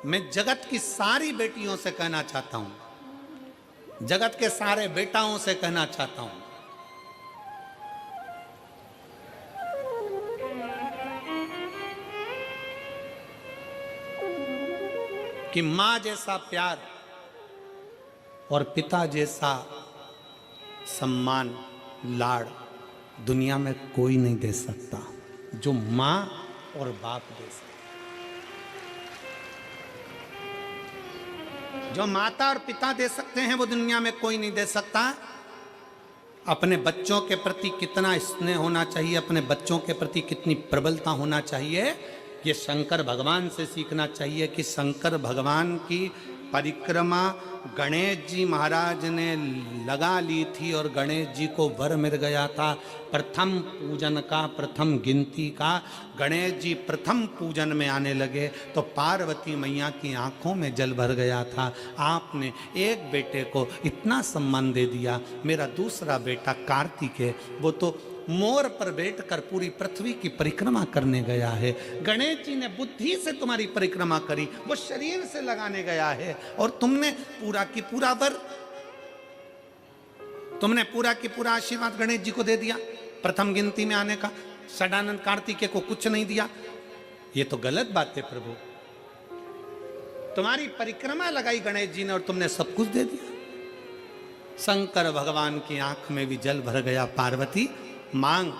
मैं जगत की सारी बेटियों से कहना चाहता हूं, जगत के सारे बेटाओं से कहना चाहता हूं, कि मां जैसा प्यार और पिता जैसा सम्मान लाड़ दुनिया में कोई नहीं दे सकता जो माँ और बाप दे सकता। जो माता और पिता दे सकते हैं वो दुनिया में कोई नहीं दे सकता। अपने बच्चों के प्रति कितना स्नेह होना चाहिए, अपने बच्चों के प्रति कितनी प्रबलता होना चाहिए, ये शंकर भगवान से सीखना चाहिए। कि शंकर भगवान की परिक्रमा गणेश जी महाराज ने लगा ली थी और गणेश जी को वर मिल गया था प्रथम पूजन का, प्रथम गिनती का। गणेश जी प्रथम पूजन में आने लगे तो पार्वती मैया की आंखों में जल भर गया था। आपने एक बेटे को इतना सम्मान दे दिया। मेरा दूसरा बेटा कार्तिक है, वो तो मोर पर बैठकर पूरी पृथ्वी की परिक्रमा करने गया है। गणेश जी ने बुद्धि से तुम्हारी परिक्रमा करी, वो शरीर से लगाने गया है और तुमने पूरा की पूरा वर, तुमने पूरा की पूरा आशीर्वाद गणेश जी को दे दिया प्रथम गिनती में आने का। षडानंद कार्तिकेय को कुछ नहीं दिया। ये तो गलत बात है प्रभु। तुम्हारी परिक्रमा लगाई गणेश जी ने और तुमने सब कुछ दे दिया। शंकर भगवान की आंख में भी जल भर गया। पार्वती मांग,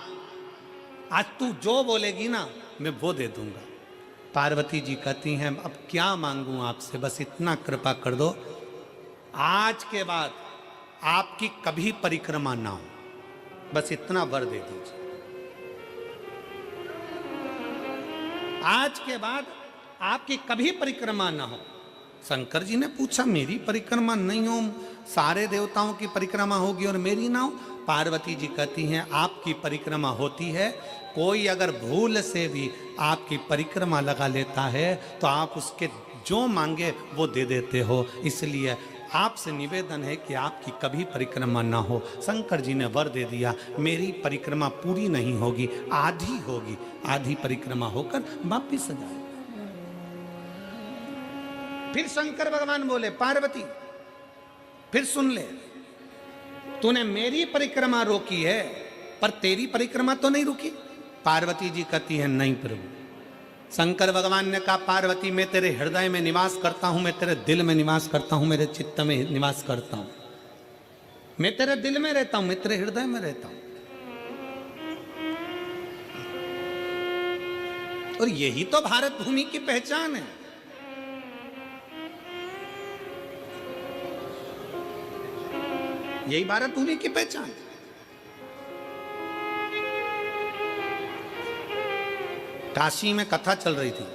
आज तू जो बोलेगी ना मैं वो दे दूंगा। पार्वती जी कहती हैं अब क्या मांगूं आपसे, बस इतना कृपा कर दो, आज के बाद आपकी कभी परिक्रमा ना हो, बस इतना वर दे दीजिए। आज के बाद आपकी कभी परिक्रमा ना हो। शंकर जी ने पूछा मेरी परिक्रमा नहीं हो, सारे देवताओं की परिक्रमा होगी और मेरी ना हो। पार्वती जी कहती हैं आपकी परिक्रमा होती है, कोई अगर भूल से भी आपकी परिक्रमा लगा लेता है तो आप उसके जो मांगे वो दे देते हो, इसलिए आपसे निवेदन है कि आपकी कभी परिक्रमा ना हो। शंकर जी ने वर दे दिया, मेरी परिक्रमा पूरी नहीं होगी, आधी होगी, आधी परिक्रमा होकर वापिस जाए। फिर शंकर भगवान बोले पार्वती फिर सुन ले, तूने मेरी परिक्रमा रोकी है पर तेरी परिक्रमा तो नहीं रुकी। पार्वती जी कहती है नहीं प्रभु। शंकर भगवान ने कहा पार्वती मैं तेरे हृदय में निवास करता हूं, मैं तेरे दिल में निवास करता हूं, मेरे चित्त में निवास करता हूं, मैं तेरे दिल में रहता हूं, मैं तेरे हृदय में रहता हूं। और यही तो भारत भूमि की पहचान है। यही भारत भूमि की पहचान। काशी में कथा चल रही थी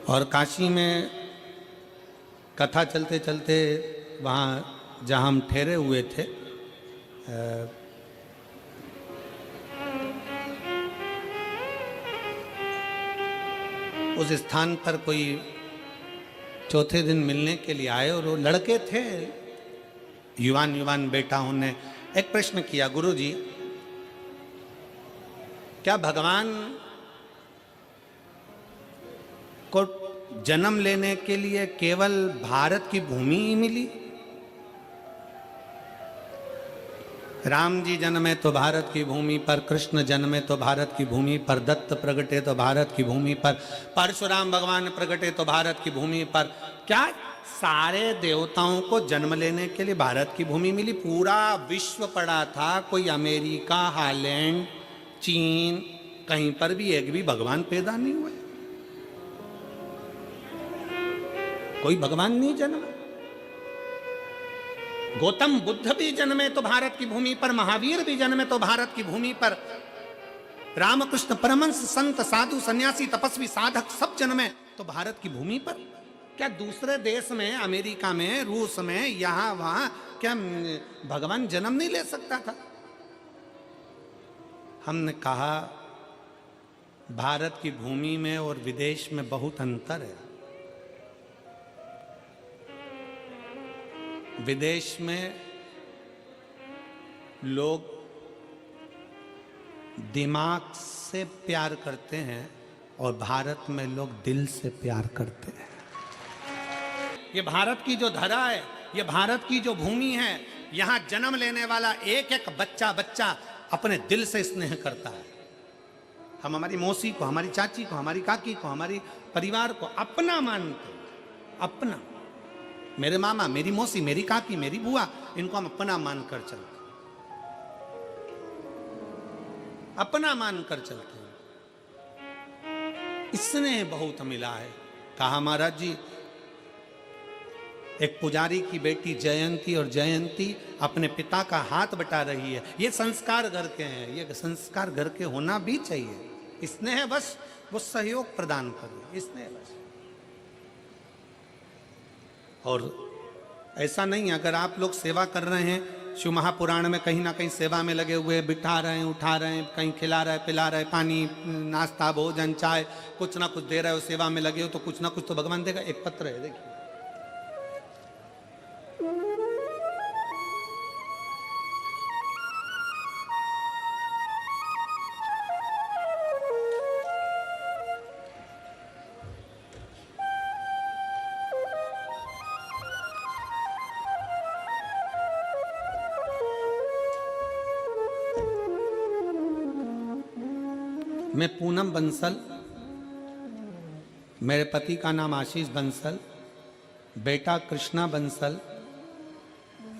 और काशी में कथा चलते चलते वहाँ जहाँ हम ठहरे हुए थे उस स्थान पर कोई चौथे दिन मिलने के लिए आए और वो लड़के थे, युवान बेटा, उन्होंने एक प्रश्न किया, गुरु जी क्या भगवान को जन्म लेने के लिए केवल भारत की भूमि ही मिली? राम जी जन्मे तो भारत की भूमि पर, कृष्ण जन्मे तो भारत की भूमि पर, दत्त प्रगटे तो भारत की भूमि पर, परशुराम भगवान प्रगटे तो भारत की भूमि पर। क्या सारे देवताओं को जन्म लेने के लिए भारत की भूमि मिली? पूरा विश्व पड़ा था, कोई अमेरिका, हालैंड, चीन, कहीं पर भी एक भी भगवान पैदा नहीं हुए, कोई भगवान नहीं जन्मा। गौतम बुद्ध भी जन्मे तो भारत की भूमि पर, महावीर भी जन्मे तो भारत की भूमि पर, रामकृष्ण परमहंस, संत, साधु, सन्यासी, तपस्वी, साधक सब जन्मे तो भारत की भूमि पर। क्या दूसरे देश में, अमेरिका में, रूस में, यहां वहां क्या भगवान जन्म नहीं ले सकता था? हमने कहा भारत की भूमि में और विदेश में बहुत अंतर है। विदेश में लोग दिमाग से प्यार करते हैं और भारत में लोग दिल से प्यार करते हैं। ये भारत की जो धरा है, ये भारत की जो भूमि है, यहाँ जन्म लेने वाला एक एक बच्चा अपने दिल से स्नेह करता है। हम हमारी मौसी को, हमारी चाची को, हमारी काकी को, हमारी परिवार को अपना मानते हैं, अपना। मेरे मामा, मेरी मौसी, मेरी काकी, मेरी बुआ, इनको हम अपना मानकर चलते, अपना मानकर चलते हैं। इसने बहुत मिला है। कहा महाराज जी, एक पुजारी की बेटी जयंती, और जयंती अपने पिता का हाथ बटा रही है। ये संस्कार घर के हैं, ये संस्कार घर के होना भी चाहिए। इसने है बस वो सहयोग प्रदान करे, इसने है बस। और ऐसा नहीं, अगर आप लोग सेवा कर रहे हैं, शिव महापुराण में कहीं ना कहीं सेवा में लगे हुए, बिठा रहे हैं, उठा रहे हैं, कहीं खिला रहे, पिला रहे, पानी, नाश्ता, भोजन, चाय, कुछ ना कुछ दे रहे हो, सेवा में लगे हो, तो कुछ ना कुछ तो भगवान देगा। एक पत्र है, देखिए, मैं पूनम बंसल, मेरे पति का नाम आशीष बंसल, बेटा कृष्णा बंसल,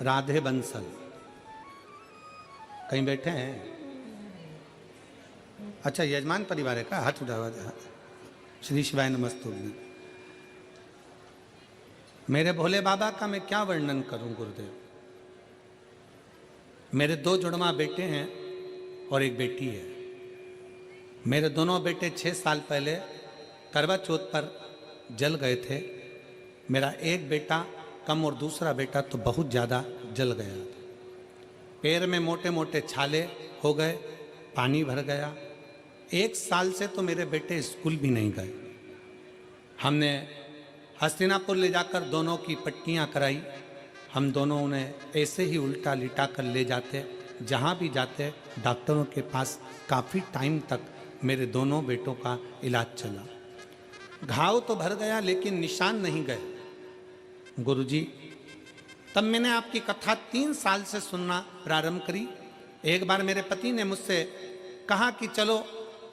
राधे बंसल। कहीं बैठे हैं? अच्छा, यजमान परिवार है का? हाथ उठा हुआ था। श्री शिवाय नमस्तुभ्यं। मेरे भोले बाबा का मैं क्या वर्णन करूं गुरुदेव। मेरे 2 जुड़वा बेटे हैं और एक बेटी है। मेरे दोनों बेटे 6 साल पहले करवा चौथ पर जल गए थे। मेरा एक बेटा कम और दूसरा बेटा तो बहुत ज़्यादा जल गया था। पैर में मोटे मोटे छाले हो गए, पानी भर गया। 1 साल से तो मेरे बेटे स्कूल भी नहीं गए। हमने हस्तिनापुर ले जाकर दोनों की पट्टियाँ कराई। हम दोनों उन्हें ऐसे ही उल्टा लिटा कर ले जाते, जहाँ भी जाते डॉक्टरों के पास काफ़ी टाइम तक मेरे दोनों बेटों का इलाज चला। घाव तो भर गया लेकिन निशान नहीं गए। गुरुजी, तब मैंने आपकी कथा 3 साल से सुनना प्रारंभ करी। एक बार मेरे पति ने मुझसे कहा कि चलो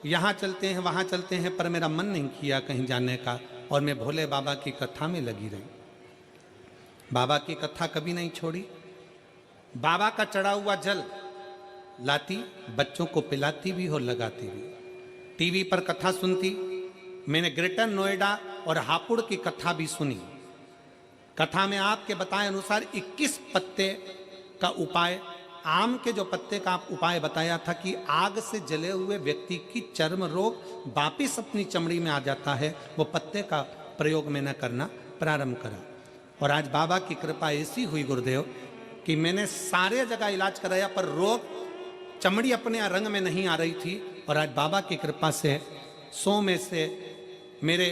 यहाँ चलते हैं, वहाँ चलते हैं, पर मेरा मन नहीं किया कहीं जाने का, और मैं भोले बाबा की कथा में लगी रही। बाबा की कथा कभी नहीं छोड़ी। बाबा का चढ़ा हुआ जल लाती, बच्चों को पिलाती भी और लगाती भी। टीवी पर कथा सुनती। मैंने ग्रेटर नोएडा और हापुड़ की कथा भी सुनी। कथा में आपके बताए अनुसार 21 पत्ते का उपाय, आम के जो पत्ते का आप उपाय बताया था कि आग से जले हुए व्यक्ति की चर्म रोग वापिस अपनी चमड़ी में आ जाता है, वो पत्ते का प्रयोग मैंने करना प्रारंभ करा। और आज बाबा की कृपा ऐसी हुई गुरुदेव कि मैंने सारे जगह इलाज कराया, पर रोग चमड़ी अपने रंग में नहीं आ रही थी। और आज बाबा की कृपा से 100 में से मेरे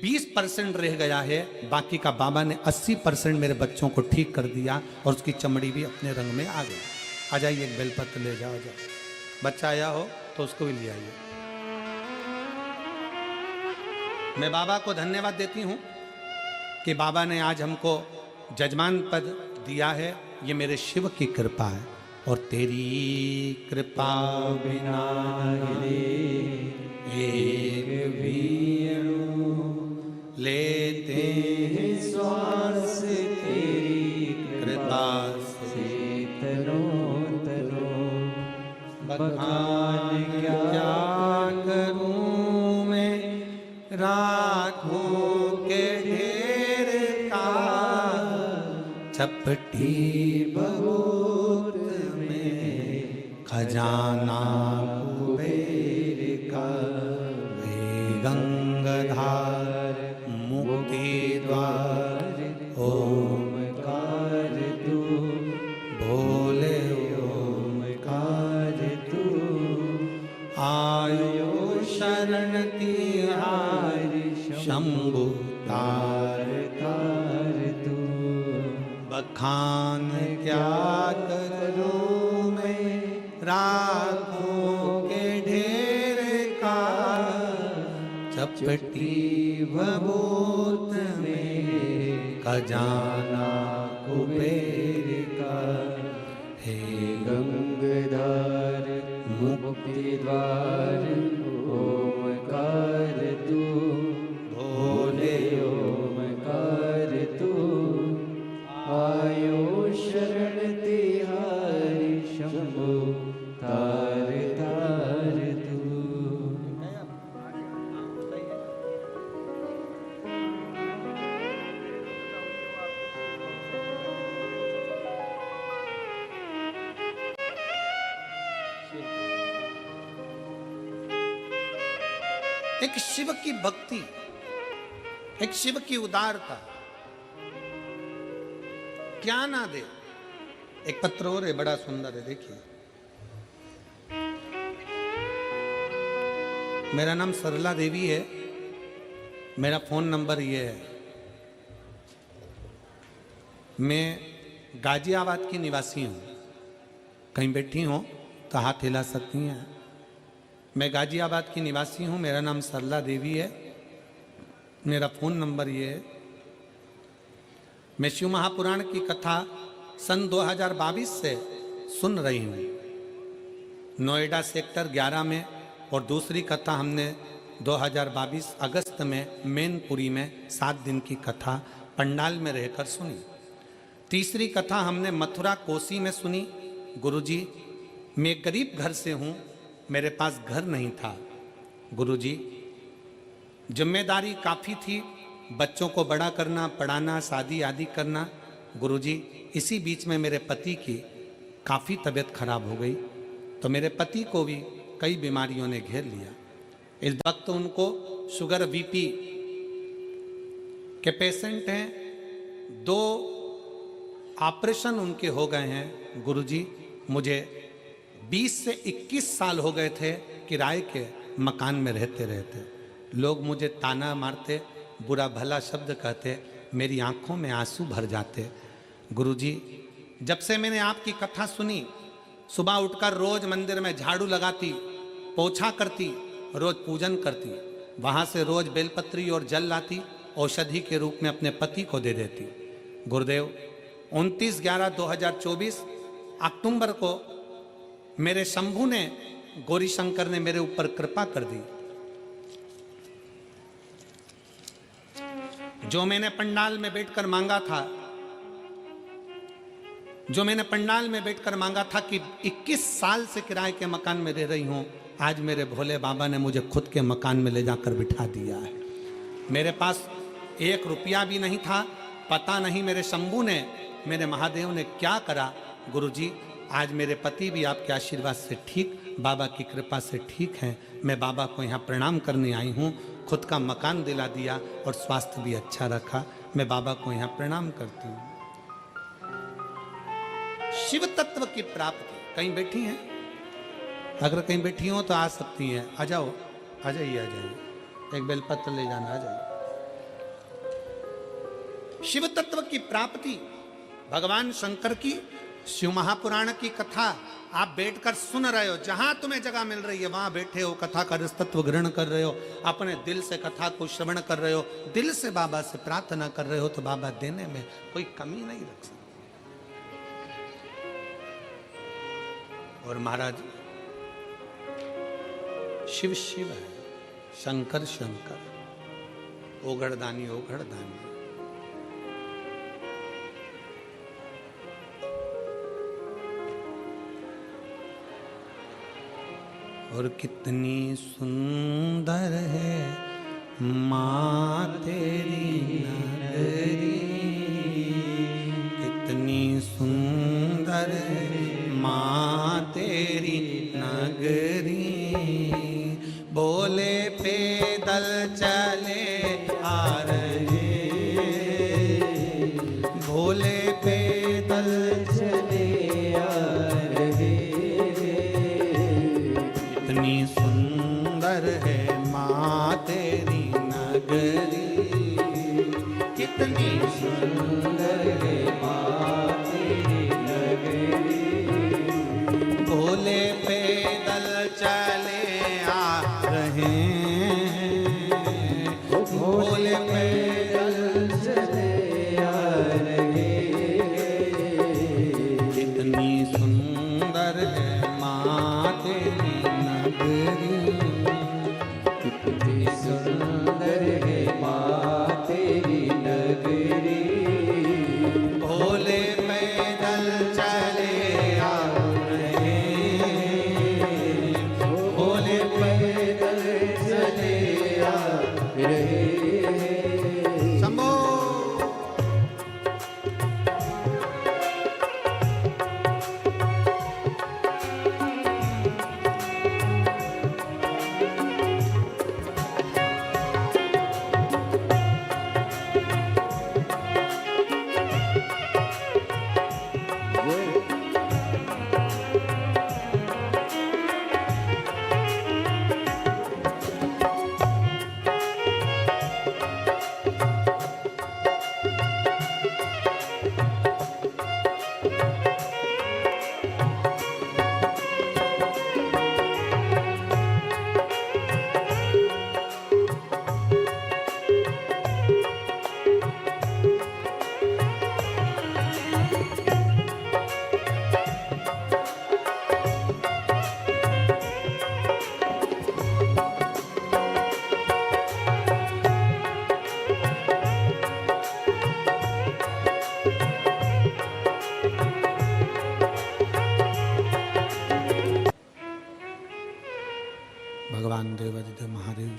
20% रह गया है, बाकी का बाबा ने 80% मेरे बच्चों को ठीक कर दिया और उसकी चमड़ी भी अपने रंग में आ गई। आ जाइए, एक बेलपत्र ले जाओ। बच्चा आया हो तो उसको भी ले आइए। मैं बाबा को धन्यवाद देती हूँ कि बाबा ने आज हमको जजमान पद दिया है। ये मेरे शिव की कृपा है, और तेरी कृपा बिना एक भी अणु लेते हैं श्वास, तेरी कृपा से तरो तरो। बखान क्या करूं मैं राखों के ढेर का, चपटी बहुत में खजाना कुबेर का। हे गंगाधार मुक्ति द्वार ओमकार तू, भोले ओमकार तू। आयो शरण तिहारी शंभु तार तार तू। बखान क्या करूं मैं राखों के ढेर का, चपटी भभूत में खजाना कुबेर का। हे गंगाधार मुक्ति द्वार ओमकार तू, भोले ओमकार तू। एक शिव की भक्ति, एक शिव की उदारता, क्या ना दे। एक पत्र और है, बड़ा सुंदर है, देखिए। मेरा नाम सरला देवी है, मेरा फोन नंबर ये है। मैं गाजियाबाद की निवासी हूँ, कहीं बैठी हो तो हाथ हिला सकती हैं। मैं गाजियाबाद की निवासी हूँ, मेरा नाम सरला देवी है, मेरा फ़ोन नंबर ये है। मैं शिव महापुराण की कथा सन 2022 से सुन रही हूँ, नोएडा सेक्टर 11 में, और दूसरी कथा हमने 2022 अगस्त में मैनपुरी में 7 दिन की कथा पंडाल में रहकर सुनी। तीसरी कथा हमने मथुरा कोसी में सुनी। गुरुजी, मैं गरीब घर से हूँ, मेरे पास घर नहीं था। गुरुजी, जिम्मेदारी काफ़ी थी, बच्चों को बड़ा करना, पढ़ाना, शादी आदि करना। गुरुजी, इसी बीच में मेरे पति की काफ़ी तबीयत खराब हो गई, तो मेरे पति को भी कई बीमारियों ने घेर लिया। इस वक्त उनको शुगर बीपी के पेशेंट हैं, 2 ऑपरेशन उनके हो गए हैं। गुरुजी, मुझे 20 से 21 साल हो गए थे किराए के मकान में रहते रहते। लोग मुझे ताना मारते, बुरा भला शब्द कहते, मेरी आंखों में आंसू भर जाते। गुरुजी, जब से मैंने आपकी कथा सुनी, सुबह उठकर रोज मंदिर में झाड़ू लगाती, पोछा करती, रोज पूजन करती, वहाँ से रोज बेलपत्री और जल लाती, औषधि के रूप में अपने पति को दे देती। गुरुदेव, 29/11/2024 अक्टूबर को मेरे शंभू ने, गौरी शंकर ने मेरे ऊपर कृपा कर दी। जो मैंने पंडाल में बैठकर मांगा था, जो मैंने पंडाल में बैठकर मांगा था कि 21 साल से किराए के मकान में रह रही हूं, आज मेरे भोले बाबा ने मुझे खुद के मकान में ले जाकर बिठा दिया है। मेरे पास 1 रुपया भी नहीं था, पता नहीं मेरे शंभू ने, मेरे महादेव ने क्या करा। गुरुजी, आज मेरे पति भी आपके आशीर्वाद से ठीक, बाबा की कृपा से ठीक हैं। मैं बाबा को यहाँ प्रणाम करने आई हूँ, खुद का मकान दिला दिया और स्वास्थ्य भी अच्छा रखा। मैं बाबा को यहाँ प्रणाम करती हूँ। शिव तत्व की प्राप्ति, कहीं बैठी हैं? अगर कहीं बैठी हो तो आ सकती हैं, आ जाओ, आ जाइए, आ जाइए, एक बेलपत्र ले जाना, आ जाइए। शिव तत्व की प्राप्ति, भगवान शंकर की शिव महापुराण की कथा आप बैठकर सुन रहे हो, जहां तुम्हें जगह मिल रही है वहां बैठे हो, कथा का रसतत्व ग्रहण कर रहे हो, अपने दिल से कथा को श्रवण कर रहे हो, दिल से बाबा से प्रार्थना कर रहे हो, तो बाबा देने में कोई कमी नहीं रख सकते। और महाराज, शिव शिव है, शंकर शंकर, ओघड़दानी ओघड़दानी। और कितनी सुंदर है माँ तेरी नगरी, कितनी सुंदर है माँ तेरी नगरी। बोले पैदल चले आ रहे, भोले पैदल चले आ रहे। कितनी सुंदर है माँ तेरी नगरी, कितनी सुंदर है माँ तेरी नगरी। भोले पैदल चले आ रहे हैं, भोले पैदल चले आ रहे।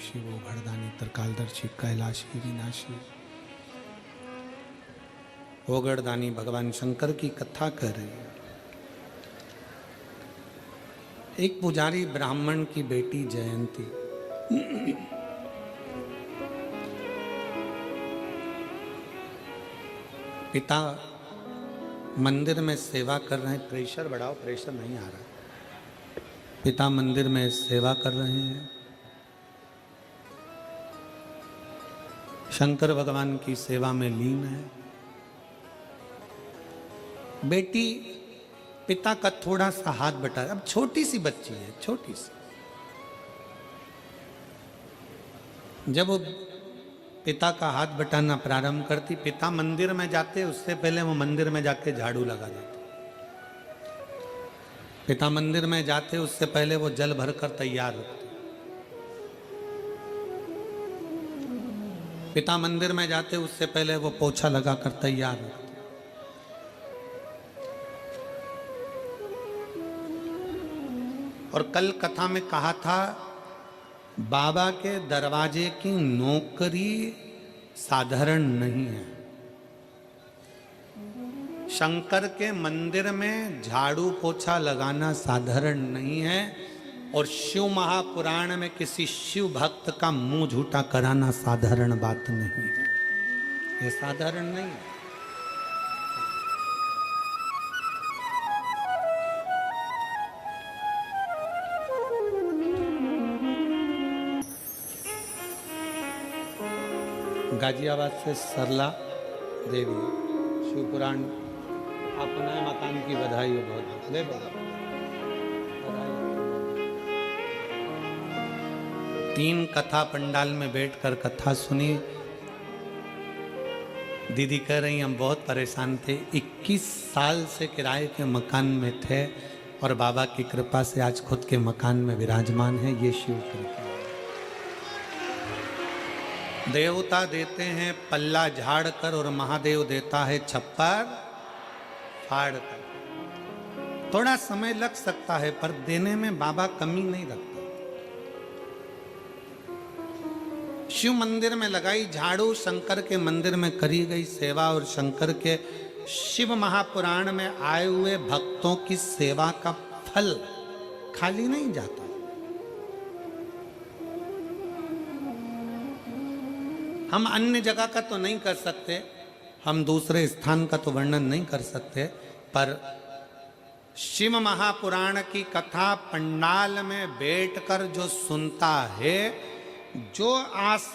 शिवो घरदानी त्रिकालदर्शी कैलाशी विनाशी। वो गढ़दानी भगवान शंकर की कथा कर रही है। एक पुजारी ब्राह्मण की बेटी जयंती पिता मंदिर में सेवा कर रहे हैं। प्रेशर बढ़ाओ, प्रेशर नहीं आ रहा। पिता मंदिर में सेवा कर रहे हैं। शंकर भगवान की सेवा में लीन है। बेटी पिता का थोड़ा सा हाथ बटा, अब छोटी सी बच्ची है, छोटी सी। जब वो पिता का हाथ बटाना प्रारंभ करती, पिता मंदिर में जाते उससे पहले वो मंदिर में जाके झाड़ू लगा देते। पिता मंदिर में जाते उससे पहले वो जल भरकर तैयार रखते। पिता मंदिर में जाते उससे पहले वो पोछा लगाकर तैयार रखते। और कल कथा में कहा था, बाबा के दरवाजे की नौकरी साधारण नहीं है। शंकर के मंदिर में झाड़ू पोछा लगाना साधारण नहीं है। और शिव महापुराण में किसी शिव भक्त का मुंह झूठा कराना साधारण बात नहीं है। ये साधारण नहीं है। गाजियाबाद से सरला देवी, शिवपुराण अपना मकान की बधाई हो। बहुत ले बधाई। 3 कथा पंडाल में बैठकर कथा सुनी। दीदी कह रही हम बहुत परेशान थे, 21 साल से किराए के मकान में थे और बाबा की कृपा से आज खुद के मकान में विराजमान है। ये शिव कृपा। देवता देते हैं पल्ला झाड़ कर और महादेव देता है छप्पर फाड़ कर। थोड़ा समय लग सकता है पर देने में बाबा कमी नहीं रखता। शिव मंदिर में लगाई झाड़ू, शंकर के मंदिर में करी गई सेवा और शंकर के शिव महापुराण में आए हुए भक्तों की सेवा का फल खाली नहीं जाता। हम अन्य जगह का तो नहीं कर सकते, हम दूसरे स्थान का तो वर्णन नहीं कर सकते, पर शिव महापुराण की कथा पंडाल में बैठकर जो सुनता है, जो आस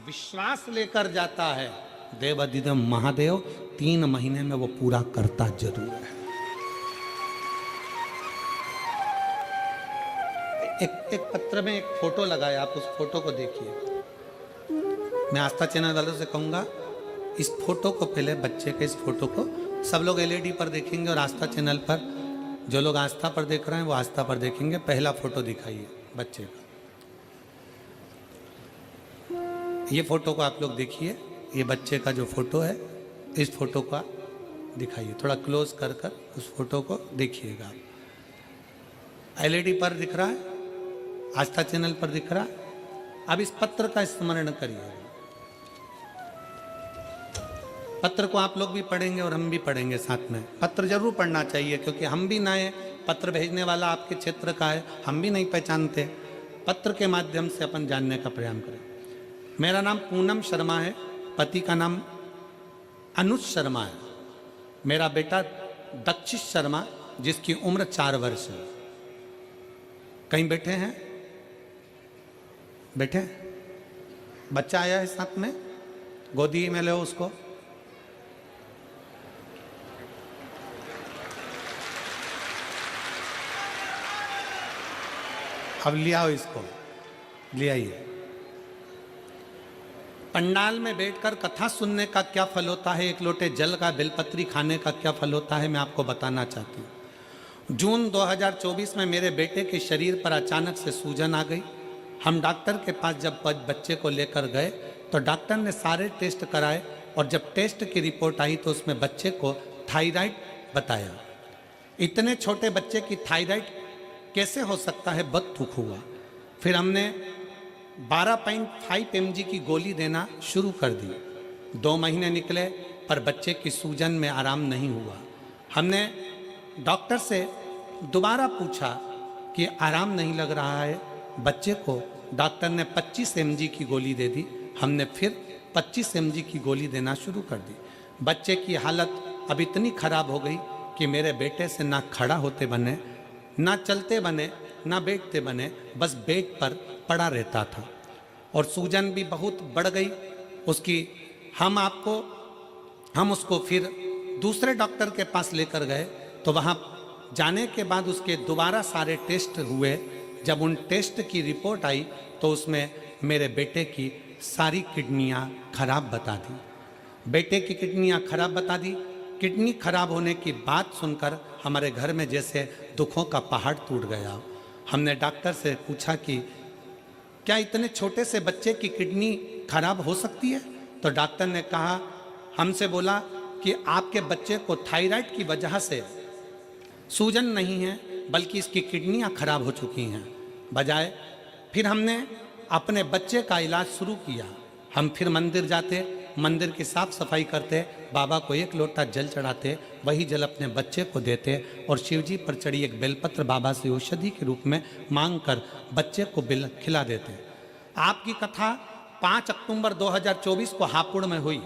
विश्वास लेकर जाता है, देवाधिदेव महादेव 3 महीने में वो पूरा करता जरूर है। एक पत्र में एक फोटो लगाया, आप उस फोटो को देखिए। मैं आस्था चैनल वालों से कहूँगा, इस फोटो को पहले, बच्चे के इस फोटो को सब लोग एलईडी पर देखेंगे और आस्था चैनल पर जो लोग आस्था पर देख रहे हैं वो आस्था पर देखेंगे। पहला फोटो दिखाइए बच्चे का। ये फोटो को आप लोग देखिए, ये बच्चे का जो फोटो है, इस फोटो को दिखाइए। थोड़ा क्लोज कर कर उस फोटो को देखिएगा। एलईडी पर दिख रहा है, आस्था चैनल पर दिख रहा है। अब इस पत्र का स्मरण करिए। पत्र को आप लोग भी पढ़ेंगे और हम भी पढ़ेंगे साथ में। पत्र जरूर पढ़ना चाहिए क्योंकि हम भी नए, पत्र भेजने वाला आपके क्षेत्र का है, हम भी नहीं पहचानते। पत्र के माध्यम से अपन जानने का प्रयास करें। मेरा नाम पूनम शर्मा है, पति का नाम अनुज शर्मा है। मेरा बेटा दक्षिश शर्मा, जिसकी उम्र 4 वर्ष है। कहीं बैठे हैं? बैठे? बच्चा आया है साथ में, गोदी में लो उसको। अब ले आओ इसको, ले आइए। पंडाल में बैठकर कथा सुनने का क्या फल होता है, एक लोटे जल का बेलपत्री खाने का क्या फल होता है, मैं आपको बताना चाहती हूँ। जून 2024 में मेरे बेटे के शरीर पर अचानक से सूजन आ गई। हम डॉक्टर के पास जब बच्चे को लेकर गए तो डॉक्टर ने सारे टेस्ट कराए और जब टेस्ट की रिपोर्ट आई तो उसमें बच्चे को थायराइड बताया। इतने छोटे बच्चे की थायराइड कैसे हो सकता है, बहुत दुख हुआ। फिर हमने 12.5 mg की गोली देना शुरू कर दी। 2 महीने निकले पर बच्चे की सूजन में आराम नहीं हुआ। हमने डॉक्टर से दोबारा पूछा कि आराम नहीं लग रहा है बच्चे को। डॉक्टर ने 25 mg की गोली दे दी। हमने फिर 25 mg की गोली देना शुरू कर दी। बच्चे की हालत अब इतनी खराब हो गई कि मेरे बेटे से ना खड़ा होते बने, ना चलते बने, ना बैठते बने, बस बेड पर पड़ा रहता था। और सूजन भी बहुत बढ़ गई उसकी। हम उसको फिर दूसरे डॉक्टर के पास लेकर गए तो वहाँ जाने के बाद उसके दोबारा सारे टेस्ट हुए। जब उन टेस्ट की रिपोर्ट आई तो उसमें मेरे बेटे की सारी किडनियाँ खराब बता दी। बेटे की किडनियाँ खराब बता दी। किडनी खराब होने की बात सुनकर हमारे घर में जैसे दुखों का पहाड़ टूट गया। हमने डॉक्टर से पूछा कि क्या इतने छोटे से बच्चे की किडनी खराब हो सकती है? तो डॉक्टर ने कहा, हमसे बोला कि आपके बच्चे को थायराइड की वजह से सूजन नहीं है बल्कि इसकी किडनियां खराब हो चुकी हैं। बजाय फिर हमने अपने बच्चे का इलाज शुरू किया। हम फिर मंदिर जाते, मंदिर की साफ सफाई करते, बाबा को 1 लोटा जल चढ़ाते, वही जल अपने बच्चे को देते और शिवजी पर चढ़ी एक बेलपत्र बाबा से औषधि के रूप में मांगकर बच्चे को खिला देते। आपकी कथा 5 अक्टूबर 2024 को हापुड़ में हुई।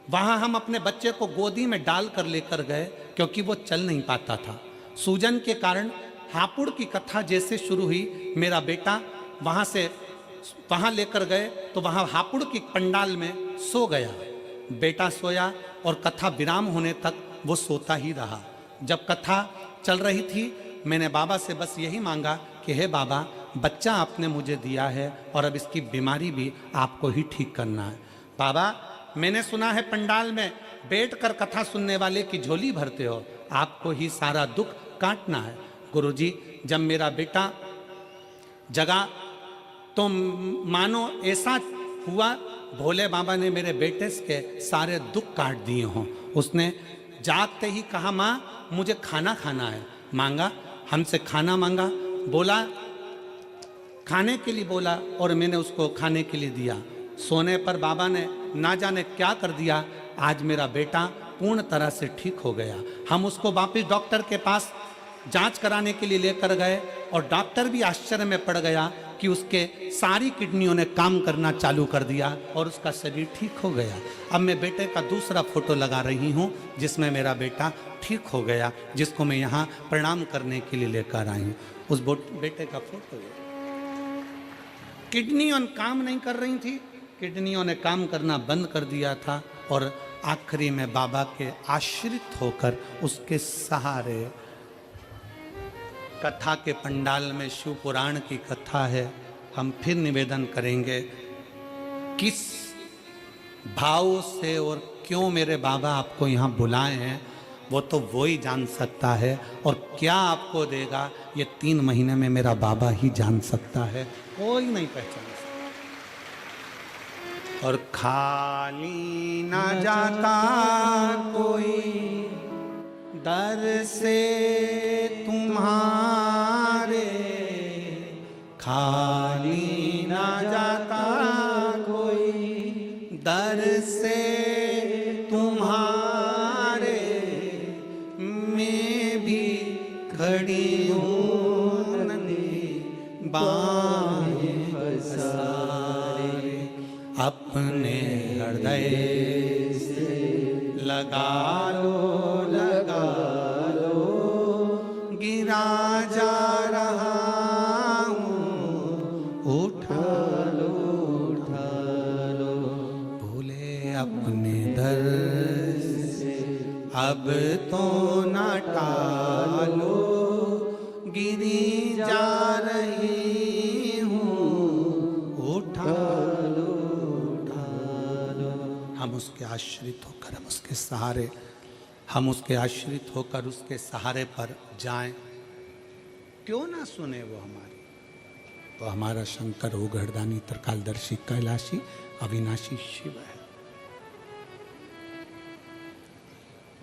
वहाँ हम अपने बच्चे को गोदी में डाल कर लेकर गए क्योंकि वो चल नहीं पाता था सूजन के कारण। हापुड़ की कथा जैसे शुरू हुई, मेरा बेटा वहाँ लेकर गए तो वहाँ हापुड़ की पंडाल में सो गया। बेटा सोया और कथा विराम होने तक वो सोता ही रहा। जब कथा चल रही थी मैंने बाबा से बस यही मांगा कि हे बाबा, बच्चा आपने मुझे दिया है और अब इसकी बीमारी भी आपको ही ठीक करना है। बाबा, मैंने सुना है पंडाल में बैठकर कथा सुनने वाले की झोली भरते हो, आपको ही सारा दुख काटना है। गुरुजी, जब मेरा बेटा जगा तो मानो ऐसा हुआ भोले बाबा ने मेरे बेटे के सारे दुख काट दिए हों। उसने जागते ही कहा, माँ मुझे खाना खाना है। मांगा, हमसे खाना मांगा, बोला खाने के लिए बोला और मैंने उसको खाने के लिए दिया। सोने पर बाबा ने ना जाने क्या कर दिया, आज मेरा बेटा पूर्ण तरह से ठीक हो गया। हम उसको वापिस डॉक्टर के पास जांच कराने के लिए लेकर गए और डॉक्टर भी आश्चर्य में पड़ गया कि उसके सारी किडनियों ने काम करना चालू कर दिया और उसका शरीर ठीक हो गया। अब मैं बेटे का दूसरा फोटो लगा रही हूँ जिसमें मेरा बेटा ठीक हो गया, जिसको मैं यहाँ प्रणाम करने के लिए लेकर आई हूँ। उस बेटे का फोटो है। किडनियों काम नहीं कर रही थी, किडनियों ने काम करना बंद कर दिया था और आखिरी में बाबा के आश्रित होकर उसके सहारे कथा के पंडाल में शिव पुराण की कथा है। हम फिर निवेदन करेंगे, किस भाव से और क्यों मेरे बाबा आपको यहाँ बुलाए हैं वो तो वो ही जान सकता है, और क्या आपको देगा ये 3 महीने में मेरा बाबा ही जान सकता है, कोई नहीं पहचान सकता। और खाली ना जाता कोई दर से तुम्हारे, खाली ना जाता कोई दर से तुम्हारे, मैं भी खड़ी हूँ नंदी बाहें पसारे, अपने हृदय से लगा लो गिरा जा रहा हूँ, उठा लो भूले अपने दर से अब तो न टालो, गिरी जा रही हूँ, उठा लो। हम उसके आश्रित होकर, हम उसके सहारे, हम उसके आश्रित होकर उसके सहारे पर जाएं। क्यों ना सुने वो हमारी? तो हमारा शंकर उघड़दानी त्रिकालदर्शी कैलाशी अविनाशी शिव है।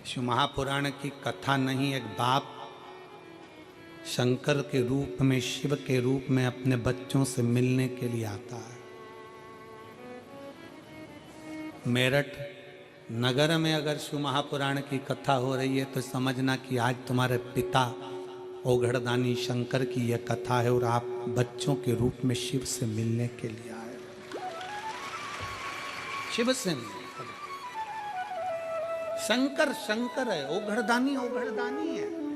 शिव महापुराण की कथा नहीं, एक बाप शंकर के रूप में, शिव के रूप में अपने बच्चों से मिलने के लिए आता है। मेरठ नगर में अगर शिव महापुराण की कथा हो रही है तो समझना कि आज तुम्हारे पिता ओघड़दानी शंकर की यह कथा है और आप बच्चों के रूप में शिव से मिलने के लिए आए। शिव से मिलने। शंकर शंकर है, ओघड़दानी ओघड़दानी है।